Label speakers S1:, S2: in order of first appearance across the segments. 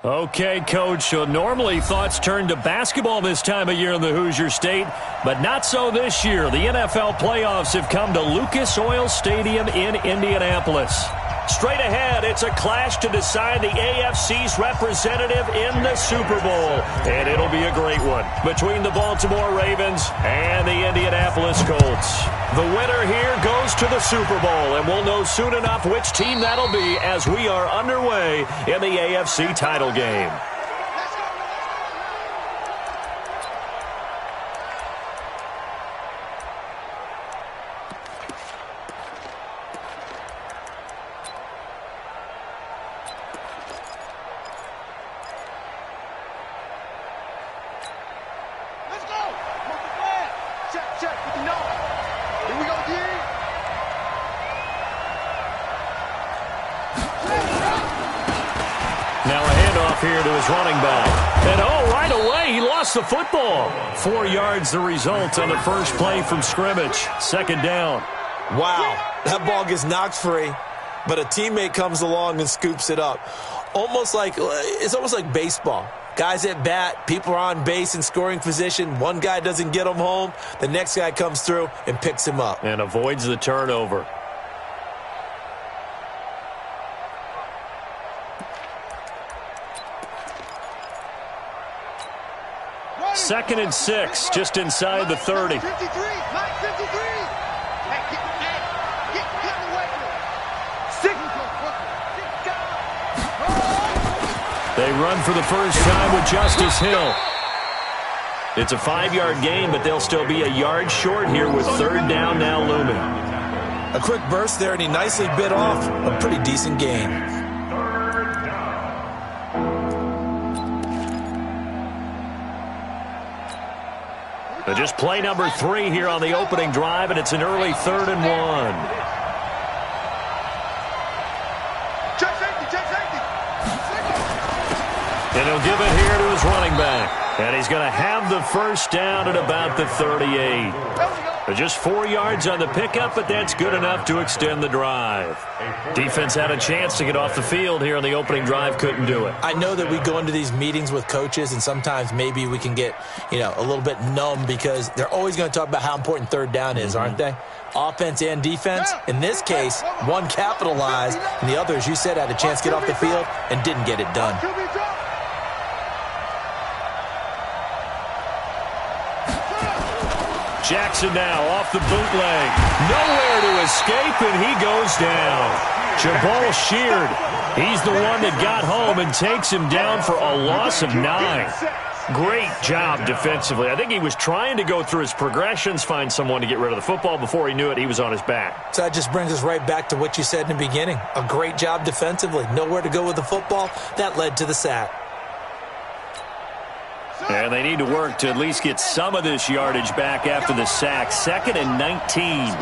S1: Okay, Coach, so normally thoughts turn to basketball this time of year in the Hoosier State, but not so this year. The NFL playoffs have come to Lucas Oil Stadium in Indianapolis. Straight ahead, it's a clash to decide the AFC's representative in the Super Bowl, and it'll be a great one between the Baltimore Ravens and the Indianapolis Colts. The winner here goes to the Super Bowl, and we'll know soon enough which team that'll be as we are underway in the AFC title game.
S2: Now a handoff here to his running back. And right away, he lost the football.
S1: 4 yards the result on the first play from scrimmage. Second down.
S3: Wow, that ball gets knocked free, but a teammate comes along and scoops it up. It's almost like baseball. Guys at bat, people are on base in scoring position. One guy doesn't get him home. The next guy comes through and picks him up.
S1: And avoids the turnover. Second and 6, just inside the 30. They run for the first time with Justice Hill. It's a 5-yard gain, but they'll still be a yard short here with third down now looming.
S3: A quick burst there, and he nicely bit off a pretty decent gain.
S1: Just play number 3 here on the opening drive, and it's an early 3rd and 1. And he'll give it here to his running back. And he's going to have the first down at about the 38. Just 4 yards on the pickup, but that's good enough to extend the drive. Defense had a chance to get off the field here on the opening drive, couldn't do it.
S3: I know that we go into these meetings with coaches, and sometimes maybe we can get, a little bit numb because they're always going to talk about how important third down is, aren't they? Offense and defense. In this case, one capitalized, and the other, as you said, had a chance to get off the field and didn't get it done.
S1: Jackson now off the bootleg. Nowhere to escape, and he goes down. Jabal Sheard, he's the one that got home and takes him down for a loss of 9. Great job defensively. I think he was trying to go through his progressions, find someone to get rid of the football. Before he knew it, he was on his back.
S3: So that just brings us right back to what you said in the beginning. A great job defensively. Nowhere to go with the football. That led to the sack.
S1: And they need to work to at least get some of this yardage back after the sack. 2nd and 19.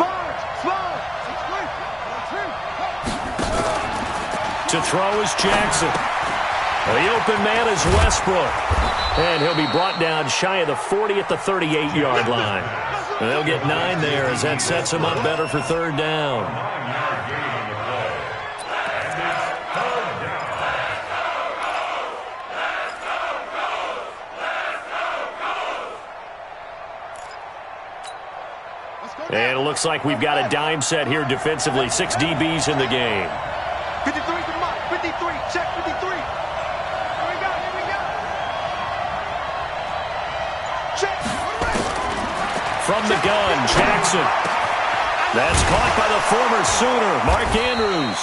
S1: To throw is Jackson. The open man is Westbrook. And he'll be brought down shy of the 40 at the 38-yard line. And they'll get 9 there as that sets him up better for third down. And it looks like we've got a dime set here defensively. 6 DBs in the game.
S4: 53 to Mike. 53. Check 53. Here we go. Check.
S1: From the gun, Jackson. That's caught by the former Sooner, Mark Andrews.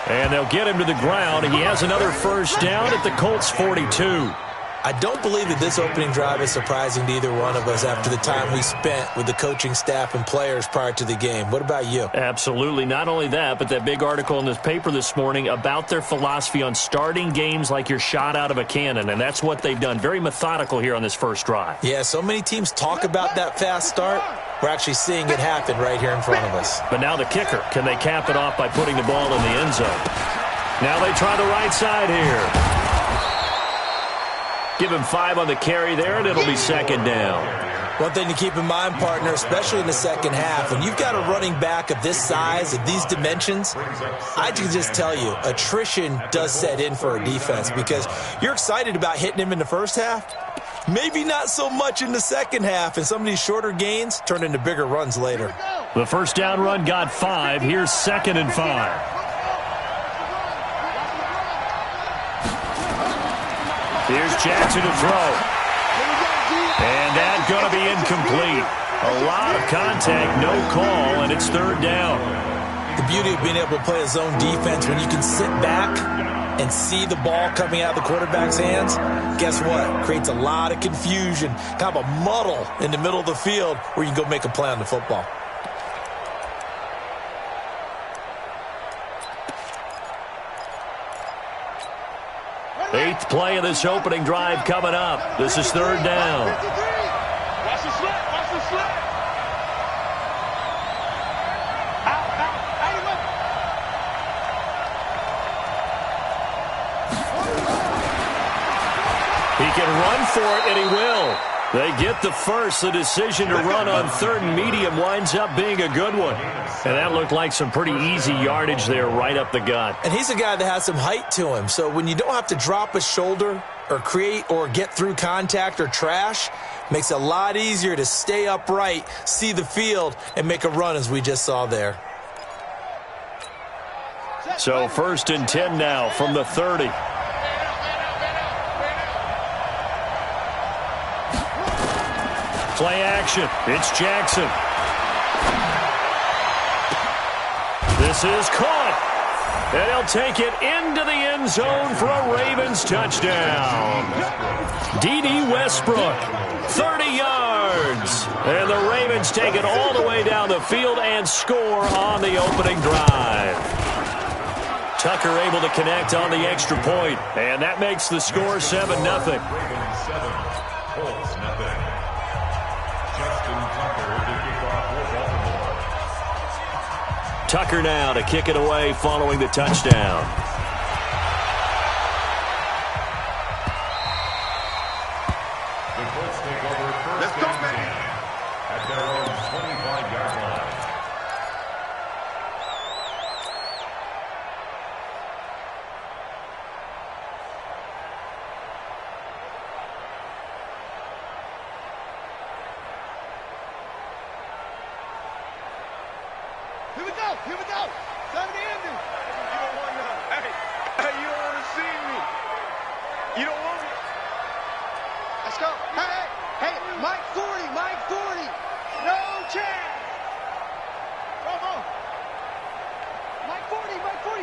S1: And they'll get him to the ground. He has another first down at the Colts 42.
S3: I don't believe that this opening drive is surprising to either one of us after the time we spent with the coaching staff and players prior to the game. What about you?
S1: Absolutely. Not only that, but that big article in this paper this morning about their philosophy on starting games like you're shot out of a cannon, and that's what they've done. Very methodical here on this first drive.
S3: Yeah, so many teams talk about that fast start. We're actually seeing it happen right here in front of us.
S1: But now the kicker. Can they cap it off by putting the ball in the end zone? Now they try the right side here. Give him 5 on the carry there, and it'll be second down.
S3: One thing to keep in mind, partner, especially in the second half, when you've got a running back of this size, of these dimensions, I can just tell you, attrition does set in for a defense because you're excited about hitting him in the first half. Maybe not so much in the second half, and some of these shorter gains turn into bigger runs later.
S1: The first down run got 5. Here's 2nd and 5. Here's Jackson to throw. And that's going to be incomplete. A lot of contact, no call, and it's 3rd down.
S3: The beauty of being able to play a zone defense, when you can sit back and see the ball coming out of the quarterback's hands, guess what? Creates a lot of confusion, kind of a muddle in the middle of the field where you can go make a play on the football.
S1: Eighth play of this opening drive coming up. This is 3rd down.
S4: Watch the slip. Watch the slip. Out.
S1: He can run for it, and he will. They get the first. The decision to run on 3rd and medium winds up being a good one. And that looked like some pretty easy yardage there right up the gut.
S3: And he's a guy that has some height to him. So when you don't have to drop a shoulder or create or get through contact or trash, makes it a lot easier to stay upright, see the field, and make a run as we just saw there.
S1: So 1st and 10 now from the 30. Play action. It's Jackson. This is caught. And he'll take it into the end zone for a Ravens touchdown. D.D. Westbrook, 30 yards. And the Ravens take it all the way down the field and score on the opening drive. Tucker able to connect on the extra point. And that makes the score 7-0. Tucker now to kick it away following the touchdown.
S4: Let's go, man.
S5: At their own 25-yard line.
S4: Here we go. Time to end it. You don't want to. Hey, you don't want to see me. You don't want me. Let's go. Hey, Mike 40. No chance. Come on. Mike 40.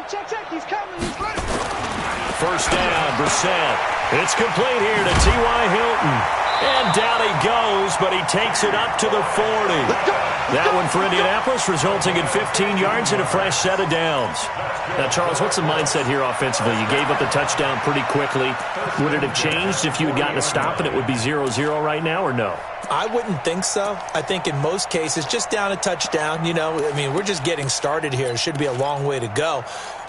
S4: Check. He's coming. He's ready.
S1: First down, Brissett. It's complete here to T.Y. Hilton. And down he goes, but he takes it up to the 40. That one for Indianapolis, resulting in 15 yards and a fresh set of downs. Now, Charles, what's the mindset here offensively? You gave up the touchdown pretty quickly. Would it have changed if you had gotten a stop and it would be 0-0 right now, or no?
S3: I wouldn't think so. I think in most cases, just down a touchdown, we're just getting started here. It should be a long way to go.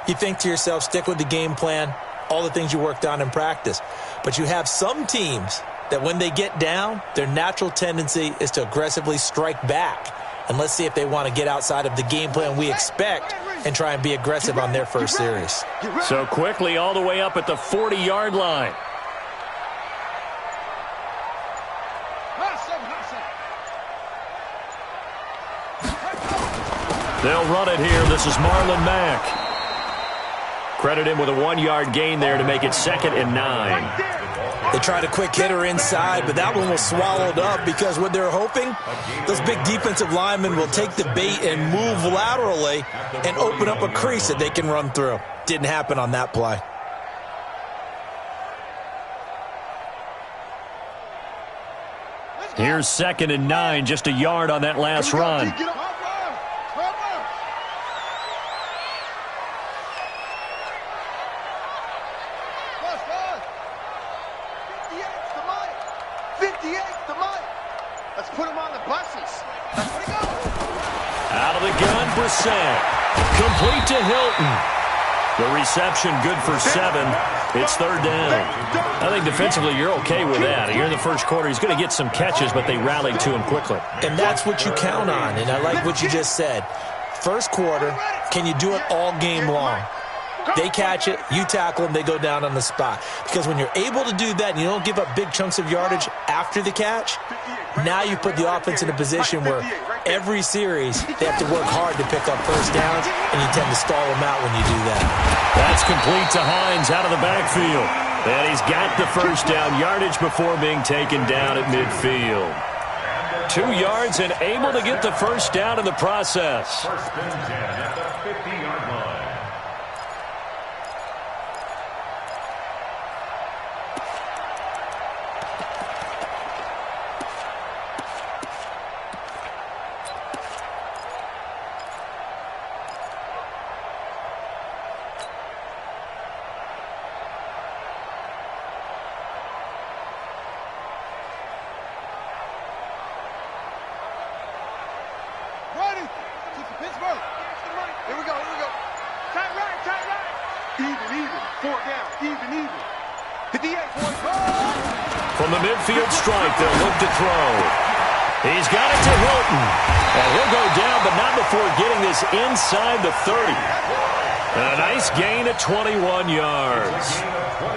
S3: You think to yourself, stick with the game plan, all the things you worked on in practice. But you have some teams that when they get down, their natural tendency is to aggressively strike back. And let's see if they want to get outside of the game plan we expect and try and be aggressive on their first series.
S1: So quickly all the way up at the 40-yard line. They'll run it here. This is Marlon Mack. Credit him with a 1-yard gain there to make it 2nd and 9.
S3: They tried a quick hitter inside, but that one was swallowed up because what they're hoping, those big defensive linemen will take the bait and move laterally and open up a crease that they can run through. Didn't happen on that play.
S1: Here's 2nd and 9, just a yard on that last run.
S4: Let's put him on the buses. Let's put him go.
S1: Out of the gun, Brissett. Complete to Hilton. The reception good for 7. It's third down. I think defensively you're okay with that. Here in the first quarter, he's going to get some catches, but they rallied to him quickly.
S3: And that's what you count on, and I like what you just said. First quarter, can you do it all game long? They catch it, you tackle them, they go down on the spot. Because when you're able to do that and you don't give up big chunks of yardage after the catch, now you put the offense in a position where every series they have to work hard to pick up first downs, and you tend to stall them out when you do that.
S1: That's complete to Hines out of the backfield. And he's got the first down yardage before being taken down at midfield. 2 yards and able to get the first down in the process.
S5: First and 10 at the 50-yard line.
S1: From the midfield stripe, they'll look to throw. He's got it to Hilton. And he'll go down, but not before getting this inside the 30. And a nice gain at 21 yards.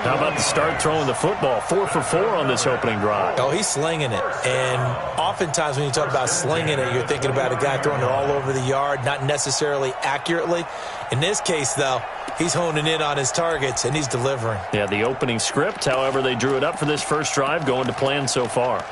S1: How about the start throwing the football? 4 for 4 on this opening drive.
S3: Oh, he's slinging it. And oftentimes when you talk about slinging it, you're thinking about a guy throwing it all over the yard, not necessarily accurately. In this case, though, he's honing in on his targets, and he's delivering.
S1: Yeah, the opening script, however, they drew it up for this first drive, going to plan so far.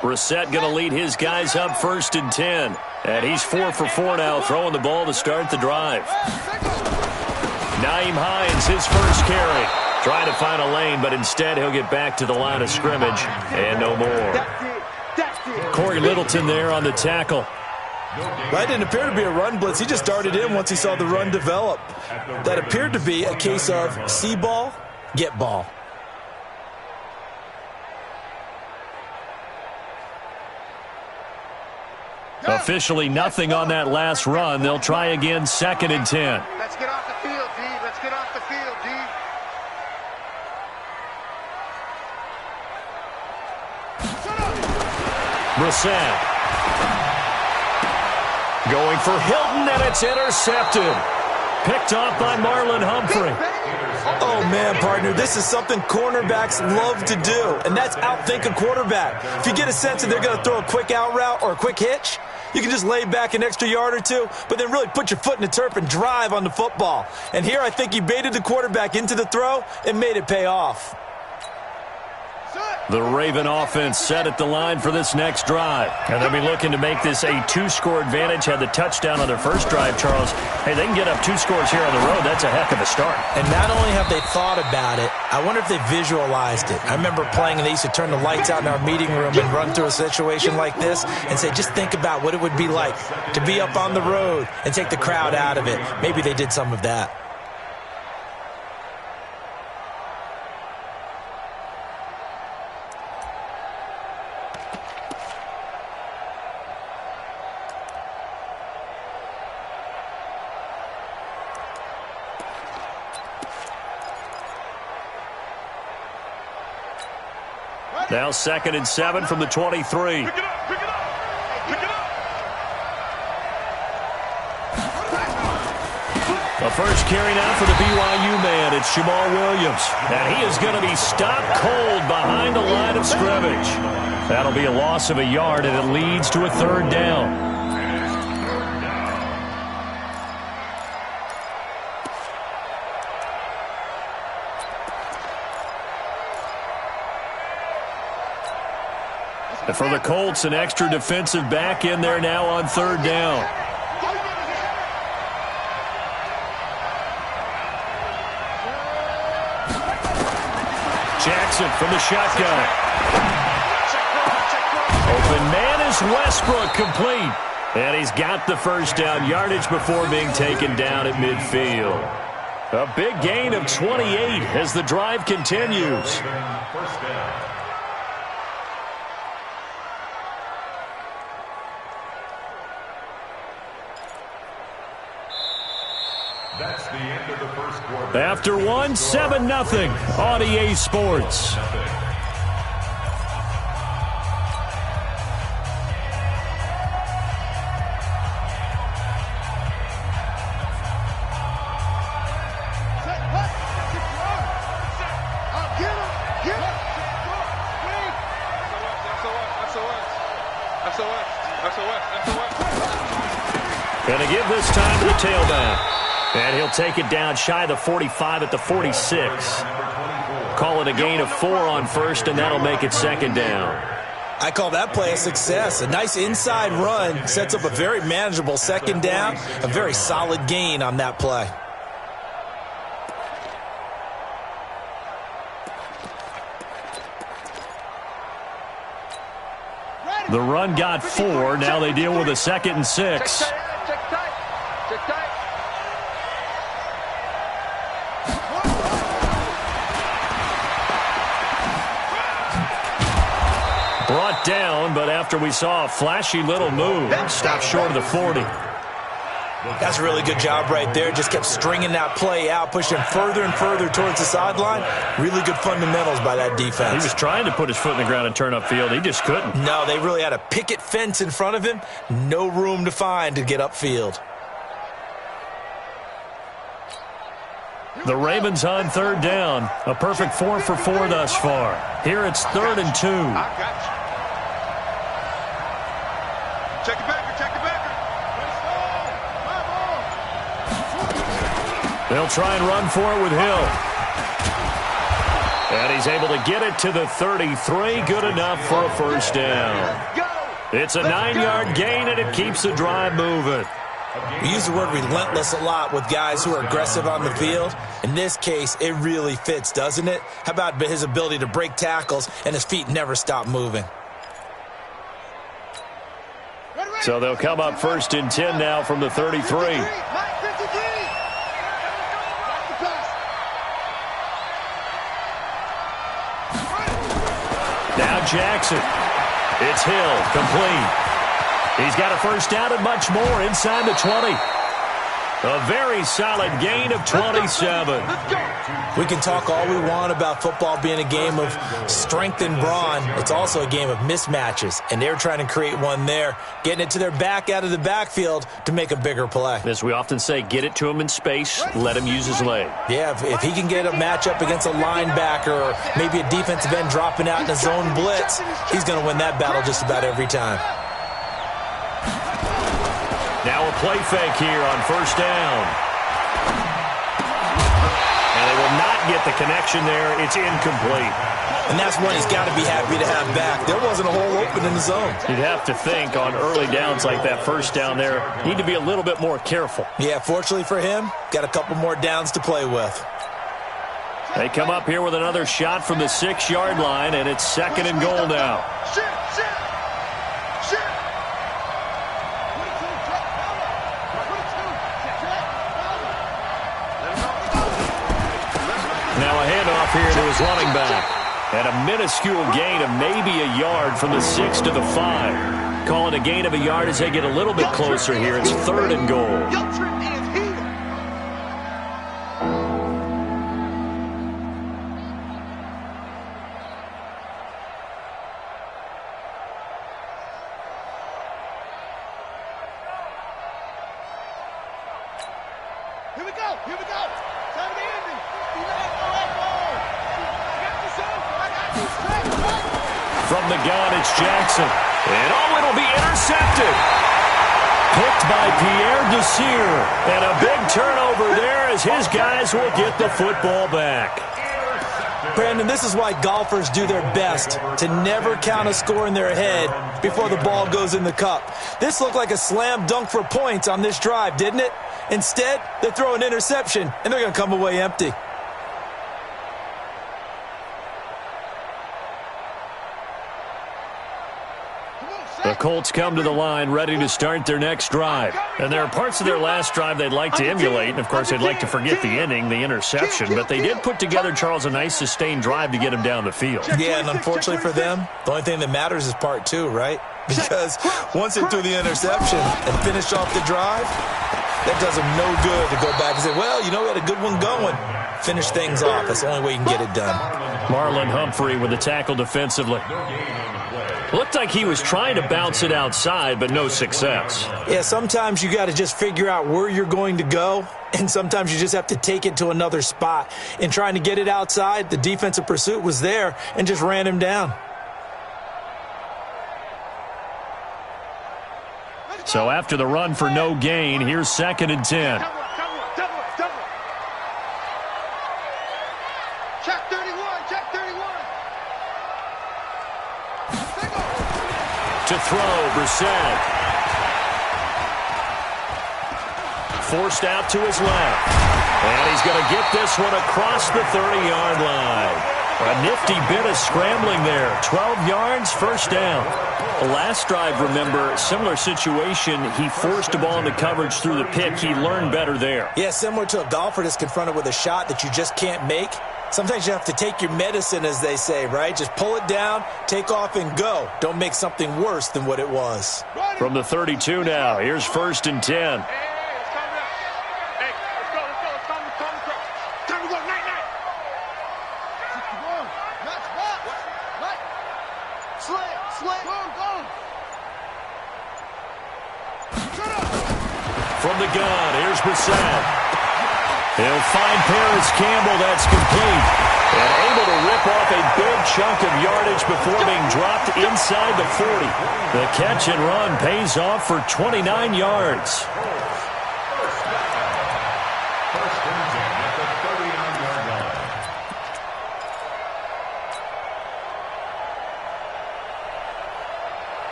S1: Brissett going to lead his guys up first and 10. And he's 4 for 4 now, throwing the ball to start the drive. Nyheim Hines, his first carry. Trying to find a lane, but instead he'll get back to the line of scrimmage. And no more. Corey Littleton there on the tackle.
S3: That didn't appear to be a run blitz. He just darted in once he saw the run develop. That appeared to be a case of see ball, get ball.
S1: Officially nothing on that last run. They'll try again, second and 10.
S4: Let's get off the field, D. Let's get off the field, D.
S1: Brissett. Going for Hilton, and it's intercepted. Picked off by Marlon Humphrey.
S3: Oh, man, partner, this is something cornerbacks love to do, and that's outthink a quarterback. If you get a sense that they're going to throw a quick out route or a quick hitch, you can just lay back an extra yard or two, but then really put your foot in the turf and drive on the football. And here I think he baited the quarterback into the throw and made it pay off.
S1: The Raven offense set at the line for this next drive. And they'll be looking to make this a 2-score advantage. Had the touchdown on their first drive, Charles. Hey, they can get up 2 scores here on the road. That's a heck of a start.
S3: And not only have they thought about it, I wonder if they visualized it. I remember playing and they used to turn the lights out in our meeting room and run through a situation like this and say, just think about what it would be like to be up on the road and take the crowd out of it. Maybe they did some of that.
S1: Now second and 7 from the 23.
S4: Pick it up, pick it up, pick it up.
S1: The first carry now for the BYU man. It's Jamal Williams. And he is going to be stopped cold behind the line of scrimmage. That'll be a loss of a yard, and it leads to a third down. And for the Colts, an extra defensive back in there now on third down. Jackson from the shotgun. Open man is Westbrook, complete. And he's got the first down yardage before being taken down at midfield. A big gain of 28 as the drive continues.
S5: First down. That's the end of the first quarter.
S1: After one, 7-0 on EA Sports. Going to give this time to the tailback. And he'll take it down shy of the 45 at the 46. Call it a gain of 4 on first, and that'll make it second down.
S3: I call that play a success. A nice inside run sets up a very manageable second down. A very solid gain on that play.
S1: The run got 4. Now they deal with a 2nd and 6.
S4: Check tight.
S1: Brought down, but after we saw a flashy little move, stopped short of the 40.
S3: That's a really good job right there. Just kept stringing that play out, pushing further and further towards the sideline. Really good fundamentals by that defense.
S1: He was trying to put his foot in the ground and turn upfield. He just couldn't.
S3: No, they really had a picket fence in front of him. No room to find to get upfield.
S1: The Ravens on 3rd down. A perfect 4 for 4 thus far. Here it's 3rd and 2.
S4: I got you. Check the backer.
S1: They'll try and run for it with Hill. And he's able to get it to the 33. Good enough for a first down. It's a 9-yard gain, and it keeps the drive moving.
S3: We use the word relentless a lot with guys who are aggressive on the field. In this case, it really fits, doesn't it? How about his ability to break tackles and his feet never stop moving?
S1: So they'll come up 1st and 10 now from the 33. Now Jackson. It's Hill, complete. He's got a first down and much more inside the 20. A very solid gain of 27.
S3: We can talk all we want about football being a game of strength and brawn. It's also a game of mismatches, and they're trying to create one there, getting it to their back out of the backfield to make a bigger play.
S1: As we often say, get it to him in space, let him use his leg.
S3: Yeah, if he can get a matchup against a linebacker or maybe a defensive end dropping out in a zone blitz, he's going to win that battle just about every time.
S1: Now a play fake here on first down. And they will not get the connection there. It's incomplete.
S3: And that's one he's got to be happy to have back. There wasn't a hole open in the zone.
S1: You'd have to think on early downs like that first down there, need to be a little bit more careful.
S3: Yeah, fortunately for him, got a couple more downs to play with.
S1: They come up here with another shot from the 6-yard line, and it's 2nd and goal now. Now a handoff here to his running back. And a minuscule gain of maybe a yard from the 6 to the 5. Call it a gain of a yard as they get a little bit closer here. It's 3rd and goal.
S4: Here we go.
S1: From the gun, it's Jackson. And it'll be intercepted. Picked by Pierre Desir. And a big turnover there as his guys will get the football back.
S3: Brandon, this is why golfers do their best to never count a score in their head before the ball goes in the cup. This looked like a slam dunk for points on this drive, didn't it? Instead, they throw an interception, and they're going to come away empty.
S1: The Colts come to the line ready to start their next drive. And there are parts of their last drive they'd like to emulate. And, of course, they'd like to forget the ending, the interception. But they did put together, Charles, a nice sustained drive to get him down the field.
S3: Yeah, and unfortunately for them, the only thing that matters is part two, right? Because once they threw the interception and finished off the drive, that does them no good to go back and say, well, you know, we had a good one going. Finish things off. That's the only way you can get it done.
S1: Marlon Humphrey with the tackle defensively. Looked like he was trying to bounce it outside, but no success.
S3: Yeah, sometimes you got to just figure out where you're going to go, and sometimes you just have to take it to another spot. In trying to get it outside, the defensive pursuit was there and just ran him down.
S1: So after the run for no gain, here's 2nd and 10.
S4: Check 31, check 31.
S1: To throw, Brissett. Forced out to his left. And he's going to get this one across the 30-yard line. A nifty bit of scrambling there. 12 yards, first down. The last drive, remember, similar situation. He forced a ball into coverage through the pick. He learned better there.
S3: Yeah, similar to a golfer that's confronted with a shot that you just can't make. Sometimes you have to take your medicine, as they say, right? Just pull it down, take off, and go. Don't make something worse than what it was.
S1: From the 32 now, here's 1st and 10. From the gun, here's Brissett. He'll find Paris Campbell. That's complete. And able to rip off a big chunk of yardage before being dropped inside the 40. The catch and run pays off for 29 yards.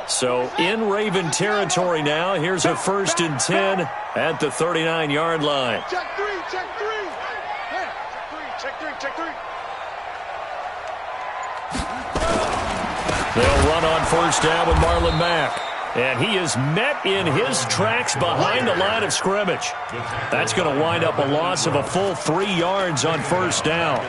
S1: So in Raven territory now. Here's a 1st and 10 at the 39-yard line.
S4: Check three, check three. Hey, check three, check three.
S1: They'll run on 1st down with Marlon Mack. And he is met in his tracks behind the line of scrimmage. That's going to wind up a loss of a full 3 yards on 1st down.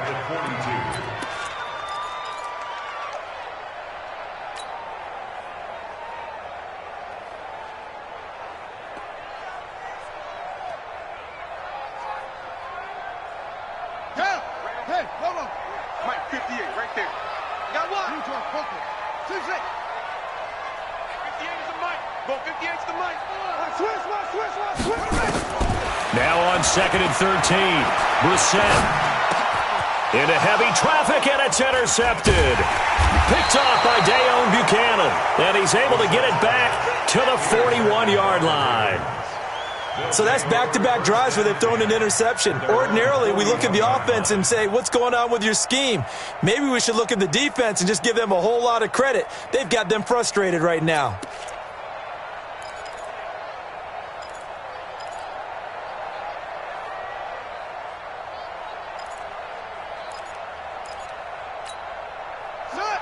S4: Hey, Lobo. Mike, 58, right there. Got one. 58 is the Mike. Go 58 is the Mike. Switch.
S1: Now on 2nd and 13. Brissett. Into heavy traffic, and it's intercepted. Picked off by Dayon Buchanan. And he's able to get it back to the 41-yard line.
S3: So that's back-to-back drives where they've thrown an interception. Ordinarily, we look at the offense and say, what's going on with your scheme? Maybe we should look at the defense and just give them a whole lot of credit. They've got them frustrated right now.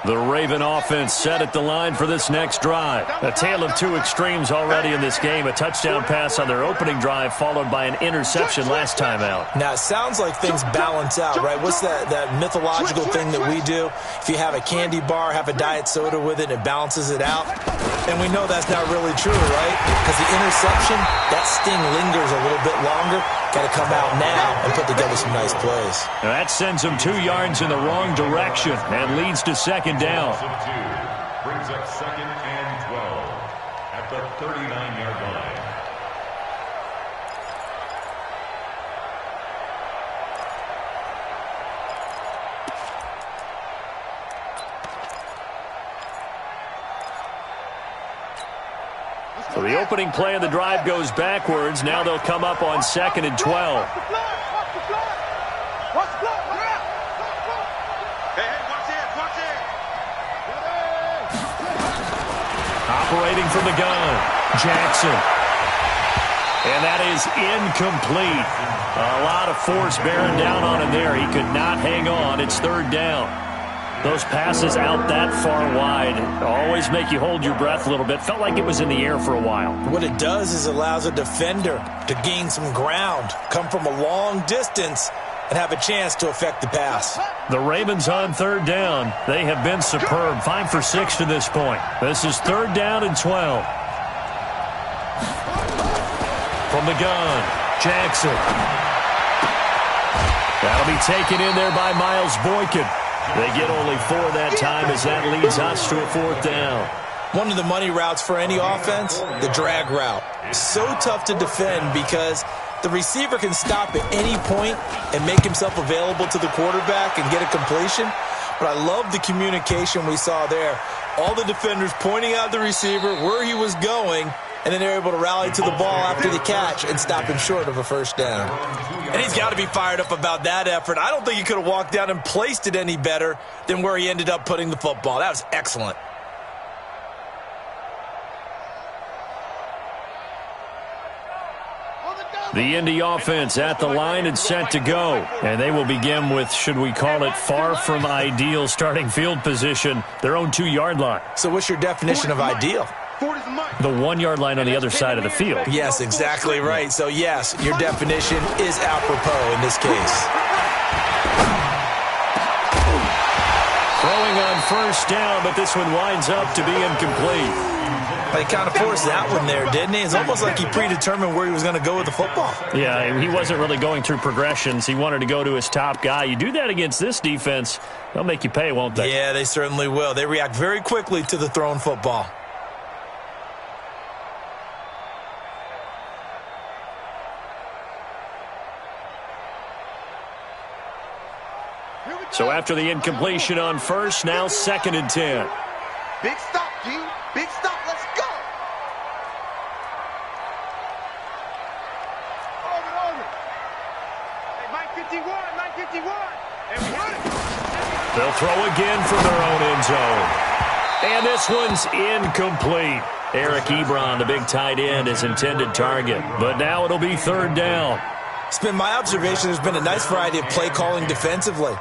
S1: The Raven offense set at the line for this next drive. A tale of two extremes already in this game. A touchdown pass on their opening drive followed by an interception last time out.
S3: Now, it sounds like things balance out, right? What's that mythological thing that we do? If you have a candy bar, have a diet soda with it, it balances it out. And we know that's not really true, right? Because the interception, that sting lingers a little bit longer. Got to come out now and put together some nice plays.
S1: Now that sends them 2 yards in the wrong direction and leads to 2nd down.
S5: Brings up 2nd and 12 at the 39-yard line.
S1: So the opening play of the drive goes backwards. Now they'll come up on 2nd and 12. Operating from the gun, Jackson. And that is incomplete. A lot of force bearing down on him there. He could not hang on. It's third down. Those passes out that far wide always make you hold your breath a little bit. Felt like it was in the air for a while.
S3: What it does is allows a defender to gain some ground, come from a long distance, and have a chance to affect the pass.
S1: The Ravens on third down. They have been superb. 5 for 6 to this point. This is third down and 12. From the gun, Jackson. That'll be taken in there by Miles Boykin. They get only 4 that time as that leads us to a fourth down.
S3: One of the money routes for any offense, the drag route. So tough to defend because the receiver can stop at any point and make himself available to the quarterback and get a completion. But I love the communication we saw there. All the defenders pointing out the receiver, where he was going, and then they're able to rally to the ball after the catch and stop him short of a first down. And he's got to be fired up about that effort. I don't think he could have walked down and placed it any better than where he ended up putting the football. That was excellent.
S1: The Indy offense at the line and set to go. And they will begin with, should we call it, far from ideal starting field position, their own 2-yard line.
S3: So what's your definition of ideal?
S1: The 1-yard line on the other side of the field.
S3: Yes, exactly right. So, yes, your definition is apropos in this case.
S1: Throwing on first down, but this one winds up to be incomplete.
S3: He kind of forced that one there, didn't he? It's almost like he predetermined where he was going to go with the football.
S1: Yeah, he wasn't really going through progressions. He wanted to go to his top guy. You do that against this defense, they'll make you pay, won't they?
S3: Yeah, they certainly will. They react very quickly to the thrown football.
S1: So after the incompletion on first, now 2nd and 10.
S4: Big stop, G. Big stop. Let's go. Over. Hey, Mike 51. And run it.
S1: They'll throw again from their own end zone. And this one's incomplete. Eric Ebron, the big tight end, is intended target. But now it'll be third down.
S3: It's been my observation there's been a nice variety of play calling defensively.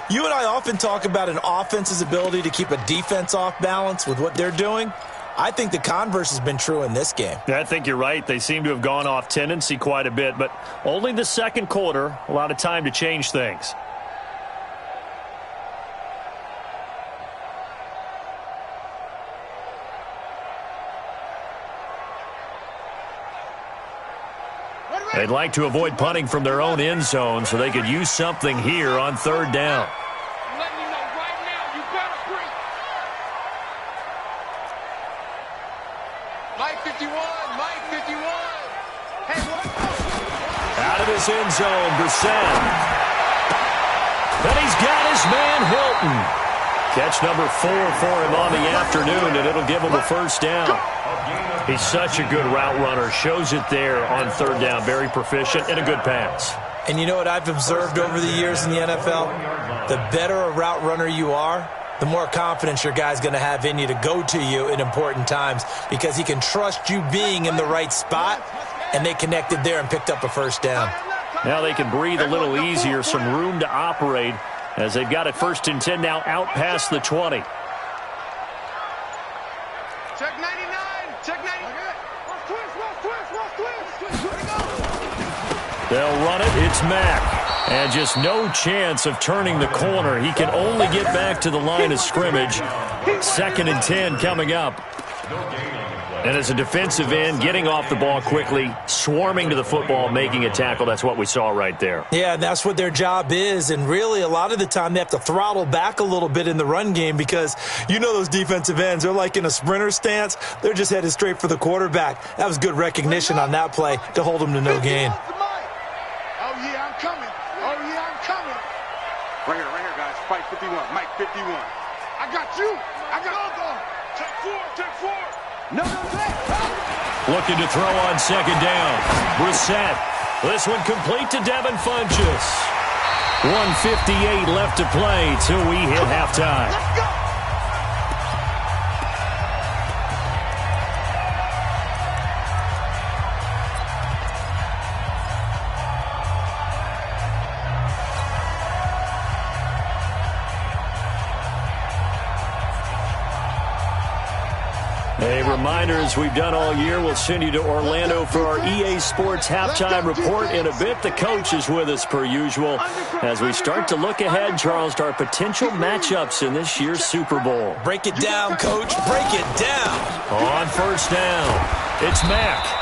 S3: You and I often talk about an offense's ability to keep a defense off balance with what they're doing. I think the converse has been true in this game.
S1: Yeah, I think you're right. They seem to have gone off tendency quite a bit, but only the second quarter, a lot of time to change things. They'd like to avoid punting from their own end zone so they could use something here on third down.
S4: Let me know right now. You better bring. Mike 51. Hey, what?
S1: Out of his end zone, Brissett. And he's got his man Hilton. Catch number 4 for him on the afternoon, and it'll give him a first down. He's such a good route runner. Shows it there on third down. Very proficient and a good pass.
S3: And you know what I've observed over the years in the NFL? The better a route runner you are, the more confidence your guy's going to have in you to go to you in important times because he can trust you being in the right spot, and they connected there and picked up a first down.
S1: Now they can breathe a little easier, some room to operate as they've got it 1st and 10 now out past the 20.
S4: Check 99. Check 99.
S1: They'll run it. It's Mack. And just no chance of turning the corner. He can only get back to the line of scrimmage. 2nd and 10 coming up. And as a defensive end, getting off the ball quickly, swarming to the football, making a tackle. That's what we saw right there.
S3: Yeah, and that's what their job is. And really, a lot of the time, they have to throttle back a little bit in the run game because you know those defensive ends, they're like in a sprinter stance. They're just headed straight for the quarterback. That was good recognition on that play to hold them to no gain.
S4: Oh, yeah, I'm coming. Right here, guys. Fight 51. Mike 51. I got you. Check 4. No.
S1: Looking to throw on 2nd down. Brissett. This one complete to Devin Funchess. 1:58 left to play till we hit halftime.
S4: Let's go.
S1: reminder, as we've done all year, we'll send you to Orlando for our EA Sports halftime report in a bit. The coach is with us per usual as we start to look ahead, Charles, to our potential matchups in this year's Super Bowl.
S3: Break it down, Coach. Break it down.
S1: On first down, it's Mack.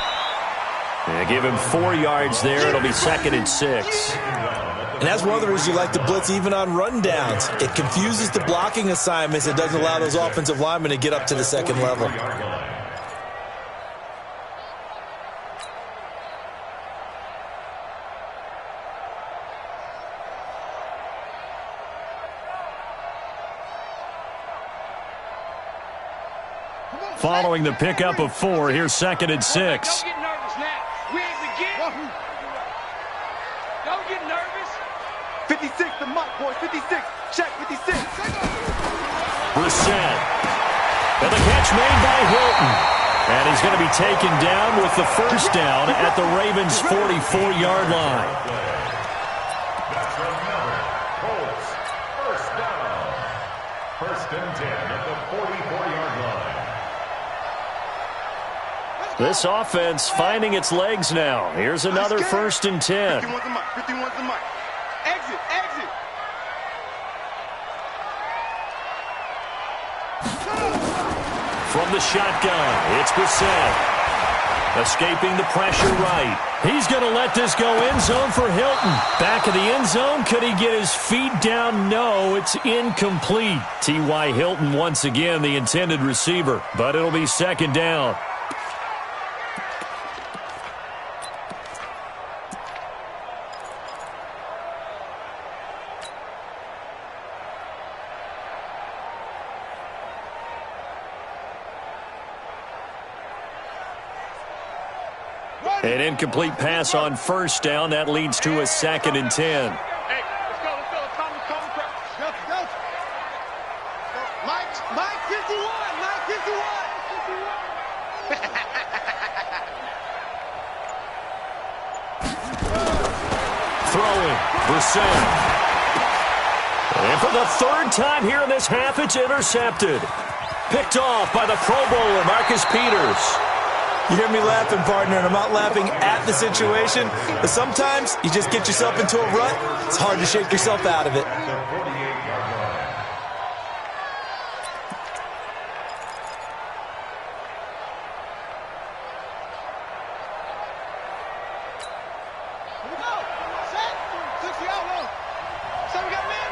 S1: They give him 4 yards there. It'll be 2nd and 6.
S3: And that's one of the reasons you like to blitz even on rundowns. It confuses the blocking assignments. It doesn't allow those offensive linemen to get up to the second level.
S1: Following the pickup of 4, here's 2nd and 6.
S4: Don't get nervous now. We ain't beginning. Don't get nervous. 56, the mark, boys. 56. Check 56.
S1: Brissett. And the catch made by Hilton. And he's going to be taken down with the first down at the Ravens' 44-yard line.
S5: That's another Colts first down. 1st and 10 at the 44-yard line.
S1: This offense finding its legs now. Here's another 1st and 10.
S4: 51's the mark. 51's the mark. Exit. Exit.
S1: From the shotgun, it's Brissett. Escaping the pressure right. He's going to let this go end zone for Hilton. Back of the end zone. Could he get his feet down? No, it's incomplete. T.Y. Hilton once again the intended receiver, but it'll be 2nd down. An incomplete pass on first down. That leads to a 2nd and 10.
S4: Hey, let's go. Let's go. Come. Let's go. Mike 51. Mike 51.
S1: Throwing. Brissett. And for the 3rd time here in this half, it's intercepted. Picked off by the Pro Bowler, Marcus Peters.
S3: You hear me laughing, partner, and I'm not laughing at the situation, but sometimes you just get yourself into a rut. It's hard to shake yourself out of it.
S4: Here we go. Set. 60 out low. So we got man.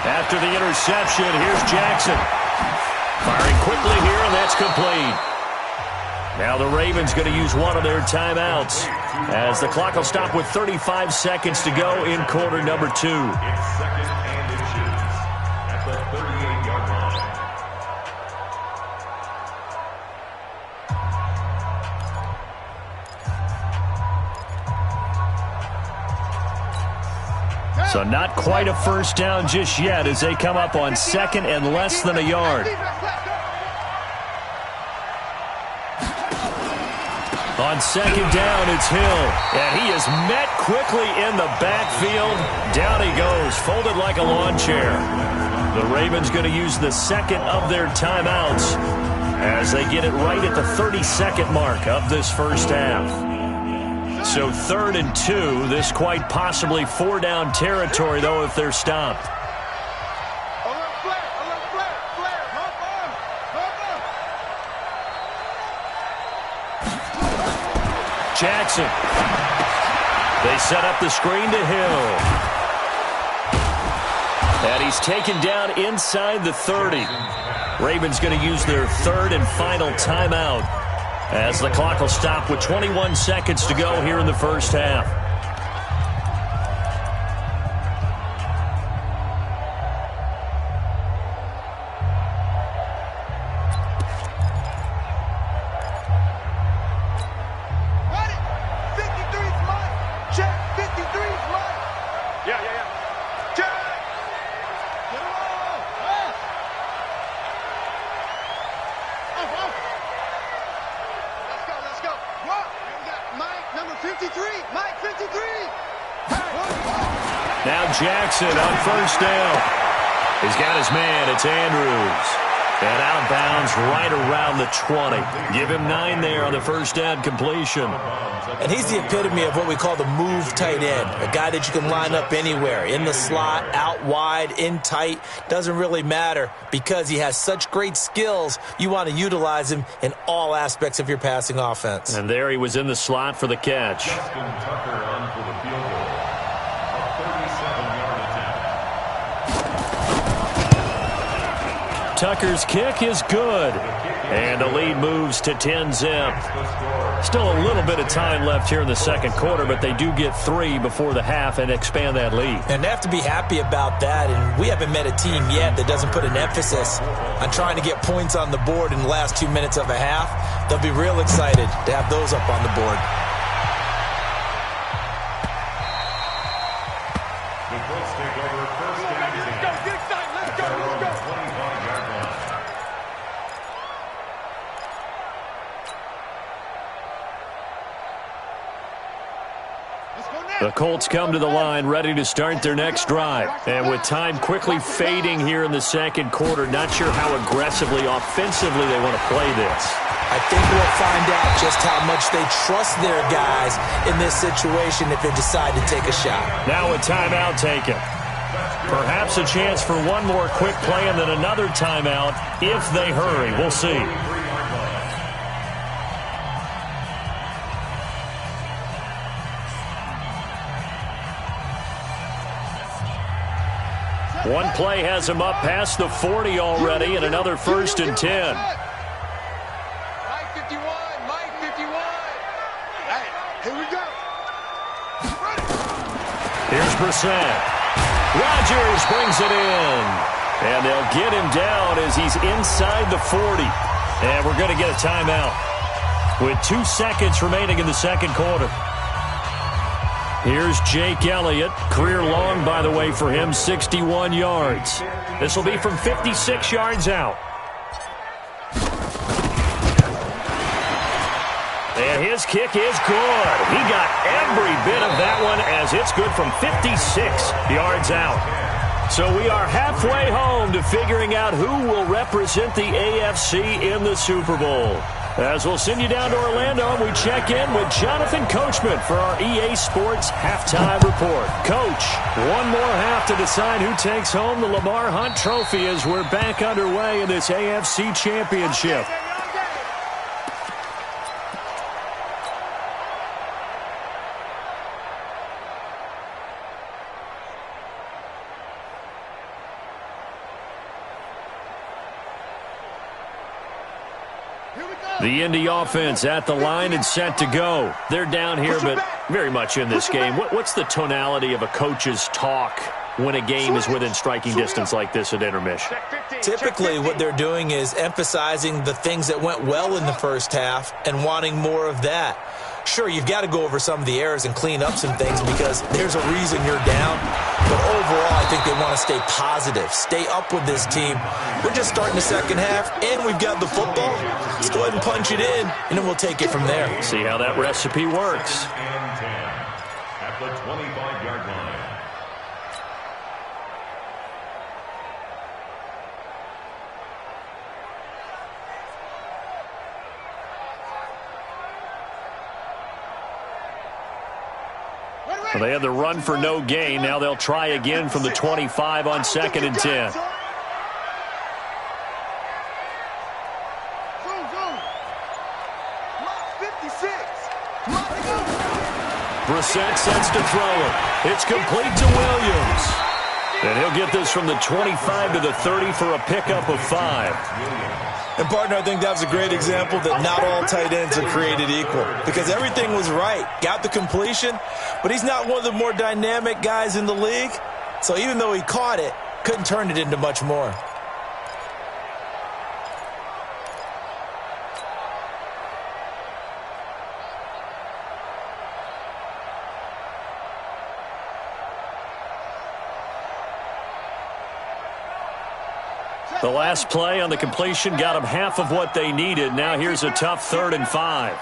S1: After the interception, here's Jackson. Firing quickly here, and that's complete. Now the Ravens going to use one of their timeouts as the clock will stop with 35 seconds to go in quarter number 2.
S5: It's 2nd and inches at the 38-yard line.
S1: So not quite a first down just yet as they come up on 2nd and less than a yard. On 2nd down, it's Hill. And he is met quickly in the backfield. Down he goes, folded like a lawn chair. The Ravens going to use the 2nd of their timeouts as they get it right at the 32nd mark of this first half. So 3rd and 2, this quite possibly 4-down territory, though, if they're stopped.
S4: Flare. Hump on.
S1: Jackson. They set up the screen to Hill. And he's taken down inside the 30. Ravens going to use their 3rd and final timeout as the clock will stop with 21 seconds to go here in the first half.
S4: Got it. 53's mine. Check. 53's mine. Yeah. Check. Get him on. Let's go. What?
S1: Now Jackson on first down. He's got his man. It's Andrews. And out of bounds right around the 20. Give him 9 there on the first down completion.
S3: And he's the epitome of what we call the move tight end. A guy that you can line up anywhere. In the slot, out wide, in tight. Doesn't really matter because he has such great skills. You want to utilize him in all aspects of your passing offense.
S1: And there he was in the slot for the catch.
S5: Justin Tucker on for the field goal. A 37-yard attempt.
S1: Tucker's kick is good. And the lead moves to 10-zip. Still a little bit of time left here in the second quarter, but they do get 3 before the half and expand that lead.
S3: And they have to be happy about that. And we haven't met a team yet that doesn't put an emphasis on trying to get points on the board in the last 2 minutes of a half. They'll be real excited to have those up on the board.
S5: The Colts take over first and 10.
S4: Let's go, get excited, let's go, let's go.
S5: 25-yard line.
S4: Let's go now.
S1: The Colts come to the line ready to start their next drive. And with time quickly fading here in the second quarter, not sure how aggressively, offensively they want to play this.
S3: I think we'll find out just how much they trust their guys in this situation if they decide to take a shot.
S1: Now a timeout taken. Perhaps a chance for one more quick play and then another timeout if they hurry. We'll see. One play has him up past the 40 already and another first and 10.
S4: Mike 51, Mike 51. Hey, here we go.
S1: Here's Brissett. Rodgers brings it in. And they'll get him down as he's inside the 40. And we're going to get a timeout with 2 seconds remaining in the second quarter. Here's Jake Elliott. Career long, by the way, for him, 61 yards. This will be from 56 yards out. And his kick is good. He got every bit of that one as it's good from 56 yards out. So we are halfway home to figuring out who will represent the AFC in the Super Bowl. As we'll send you down to Orlando, and we check in with Jonathan Coachman for our EA Sports Halftime Report. Coach, one more half to decide who takes home the Lamar Hunt Trophy as we're back underway in this AFC Championship. The Indy offense at the line and set to go. They're down here, but very much in this game. What's the tonality of a coach's talk when a game is within striking distance like this at intermission?
S3: Typically, what they're doing is emphasizing the things that went well in the first half and wanting more of that. Sure, you've got to go over some of the errors and clean up some things because there's a reason you're down. But overall, I think they want to stay positive, stay up with this team. We're just starting the second half, and we've got the football. Let's go ahead and punch it in, and then we'll take it from there.
S1: See how that recipe works.
S5: And 10 at the 25-yard line.
S1: Well, they had the run for no gain. Now they'll try again from the 25 on 2nd and 10. Brissett sets to throw it. It's complete to Williams. And he'll get this from the 25 to the 30 for a pickup of 5.
S3: And, partner, I think that was a great example that not all tight ends are created equal because everything was right. Got the completion, but he's not one of the more dynamic guys in the league. So even though he caught it, couldn't turn it into much more.
S1: The last play on the completion got them half of what they needed. Now here's a tough 3rd and 5.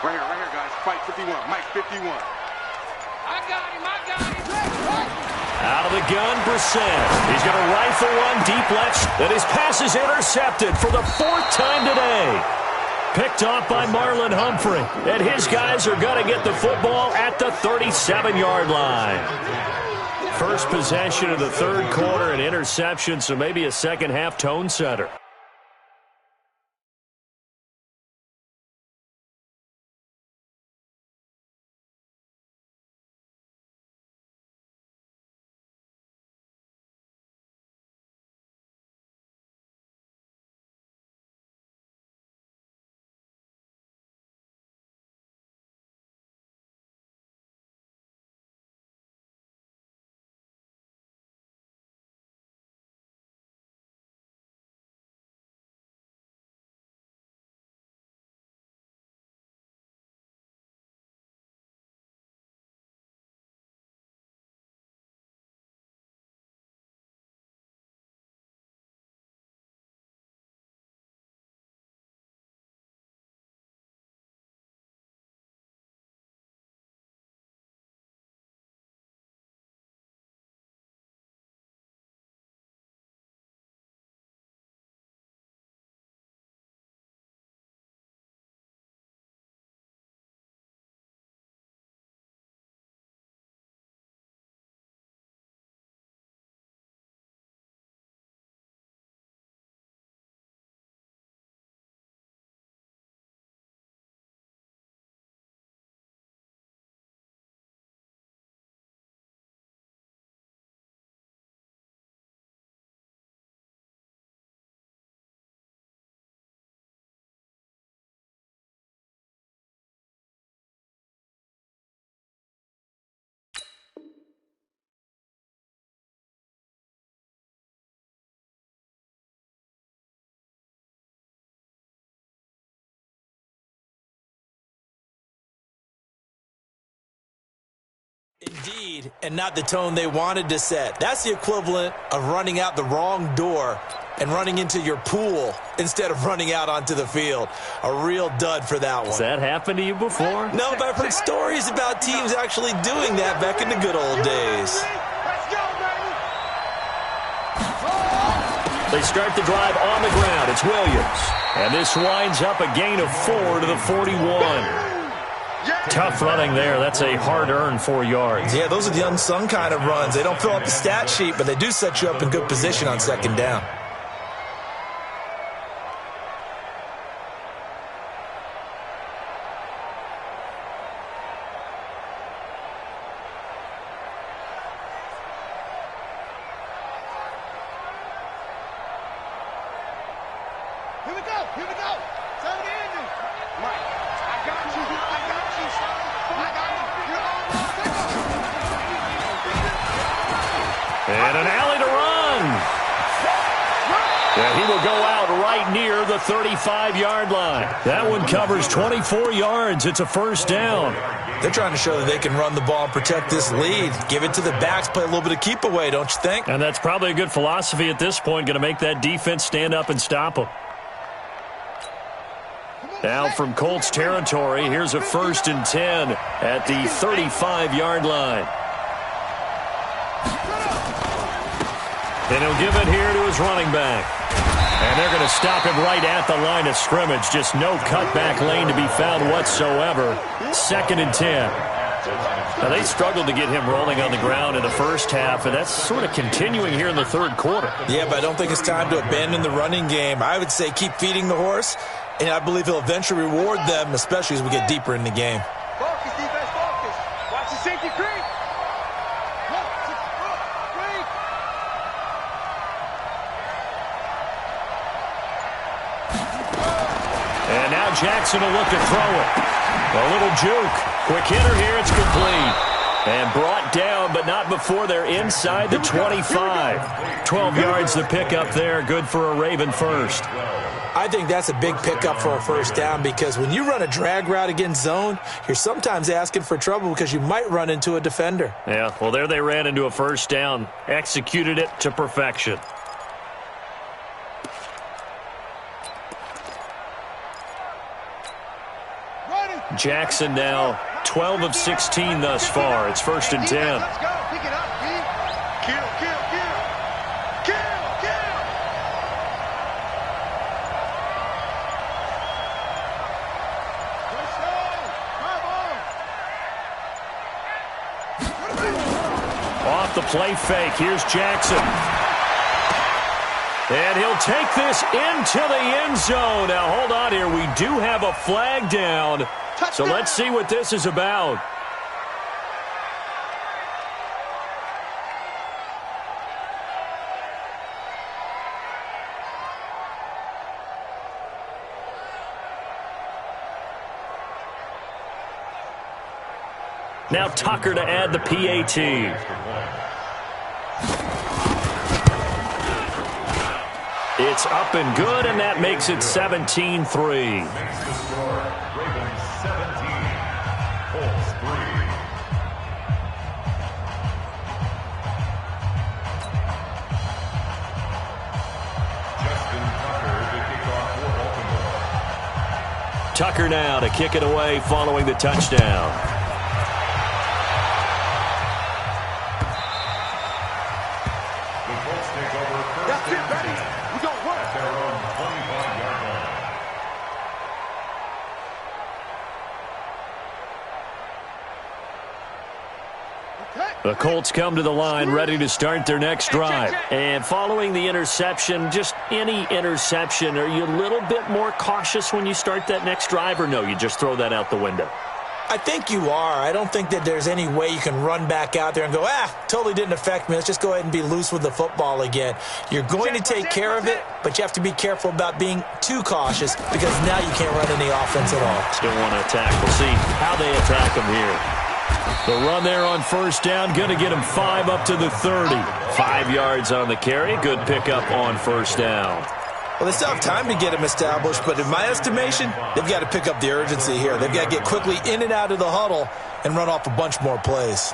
S4: Right here, guys. Fight 51. Mike 51.
S1: Out of the gun, Brissett. He's going to rifle one deep left, and his pass is intercepted for the fourth time today. Picked off by Marlon Humphrey, and his guys are going to get the football at the 37-yard line. First possession of the third quarter, an interception, so maybe a second-half tone setter.
S3: Indeed, and not the tone they wanted to set. That's the equivalent of running out the wrong door and running into your pool instead of running out onto the field. A real dud for that one.
S1: Has that happened to you before?
S3: No, but I've heard stories about teams actually doing that back in the good old days.
S1: They start the drive on the ground. It's Williams. And this winds up a gain of 4 to the 41. Tough running there. That's a hard-earned 4 yards.
S3: Yeah, those are the unsung kind of runs. They don't fill up the stat sheet, but they do set you up in good position on second down.
S4: Here we go. Here we go. Tell me Andy. Mike, I got you. I got you. I got you. You're all
S1: And an alley to run. Yeah, he will go out right near the 35-yard line. That one covers 24 yards. It's a first down.
S3: They're trying to show that they can run the ball and protect this lead. Give it to the backs, play a little bit of keep away, don't you think?
S1: And that's probably a good philosophy at this point, going to make that defense stand up and stop them. Now from Colts territory, here's a 1st and 10 at the 35-yard line. And he'll give it here to his running back. And they're going to stop him right at the line of scrimmage. Just no cutback lane to be found whatsoever. 2nd and 10. Now, they struggled to get him rolling on the ground in the first half, and that's sort of continuing here in the third quarter.
S3: Yeah, but I don't think it's time to abandon the running game. I would say keep feeding the horse, and I believe he'll eventually reward them, especially as we get deeper in the game.
S4: Focus, defense, focus. Watch the safety creep.
S1: And now Jackson will look to throw it. A little juke. Quick hitter here. It's complete. And brought down, but not before they're inside the 25. 12 yards to pick up there. Good for a Raven first.
S3: I think that's a big pickup for a first down because when you run a drag route against zone, you're sometimes asking for trouble because you might run into a defender.
S1: Yeah, well, there they ran into a first down. Executed it to perfection. Jackson now 12 of 16 thus far. It's 1st and 10.
S4: Let's go. Pick it up, D. Kill, kill, kill. Kill, kill. Let's go. Come on.
S1: Off the play fake. Here's Jackson. And he'll take this into the end zone. Now, hold on here. We do have a flag down. So let's see what this is about. Now Tucker to add the PAT. It's up and good, and that makes it 17-3.
S5: Makes the score. Ravens 17, Colts 3. Justin Tucker to kick off for Baltimore.
S1: Tucker now to kick it away following the touchdown.
S5: The Colts take over first and 10 at their own 25-yard line.
S1: The Colts come to the line ready to start their next drive. And following the interception, just any interception, are you a little bit more cautious when you start that next drive, or no, you just throw that out the window?
S3: I think you are. I don't think that there's any way you can run back out there and go, totally didn't affect me. Let's just go ahead and be loose with the football again. You're going to take care of it, but you have to be careful about being too cautious because now you can't run any offense at all.
S1: Still want to attack. We'll see how they attack them here. The run there on first down, going to get him 5 up to the 30. 5 yards on the carry. Good pickup on first down.
S3: Well, they still have time to get him established, but in my estimation, they've got to pick up the urgency here. They've got to get quickly in and out of the huddle and run off a bunch more plays.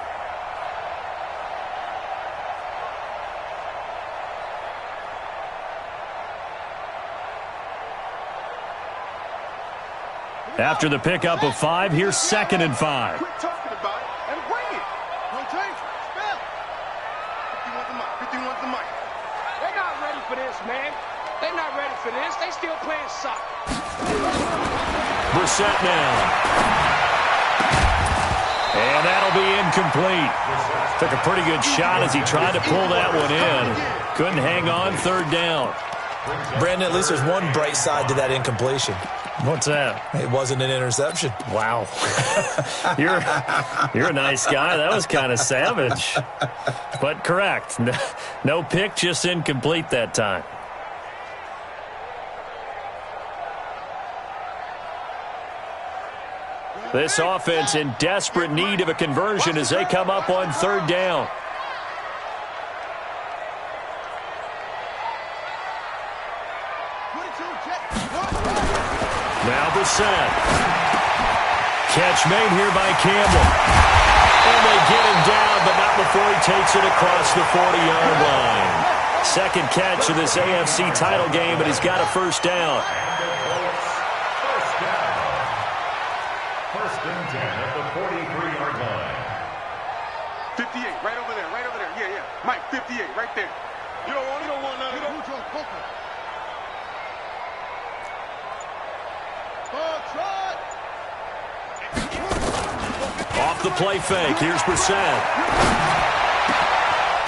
S1: After the pickup of 5, here's 2nd and 5.
S4: Quit talking about it and bring it. No change. Spell. 51 the mic.
S6: They're not ready for this, man. They're not ready for this. They still playing soccer.
S1: Brissett now. And that'll be incomplete. Took a pretty good shot as he tried to pull that one in. Couldn't hang on, 3rd down.
S3: Brandon, at least there's one bright side to that incompletion.
S1: What's that?
S3: It wasn't an interception.
S1: Wow. You're a nice guy. That was kind of savage. But correct. No pick, just incomplete that time. This offense in desperate need of a conversion as they come up on 3rd down. Now Brissett. Catch made here by Campbell. And they get him down, but not before he takes it across the 40-yard line. 2nd catch of this AFC title game, but he's got a first down.
S5: First and 10 at the 43-yard line.
S4: 58, right over there, right over there. Yeah. Mike, 58, right there. You don't want none. You don't want poker.
S1: Off the play fake, here's Brissett.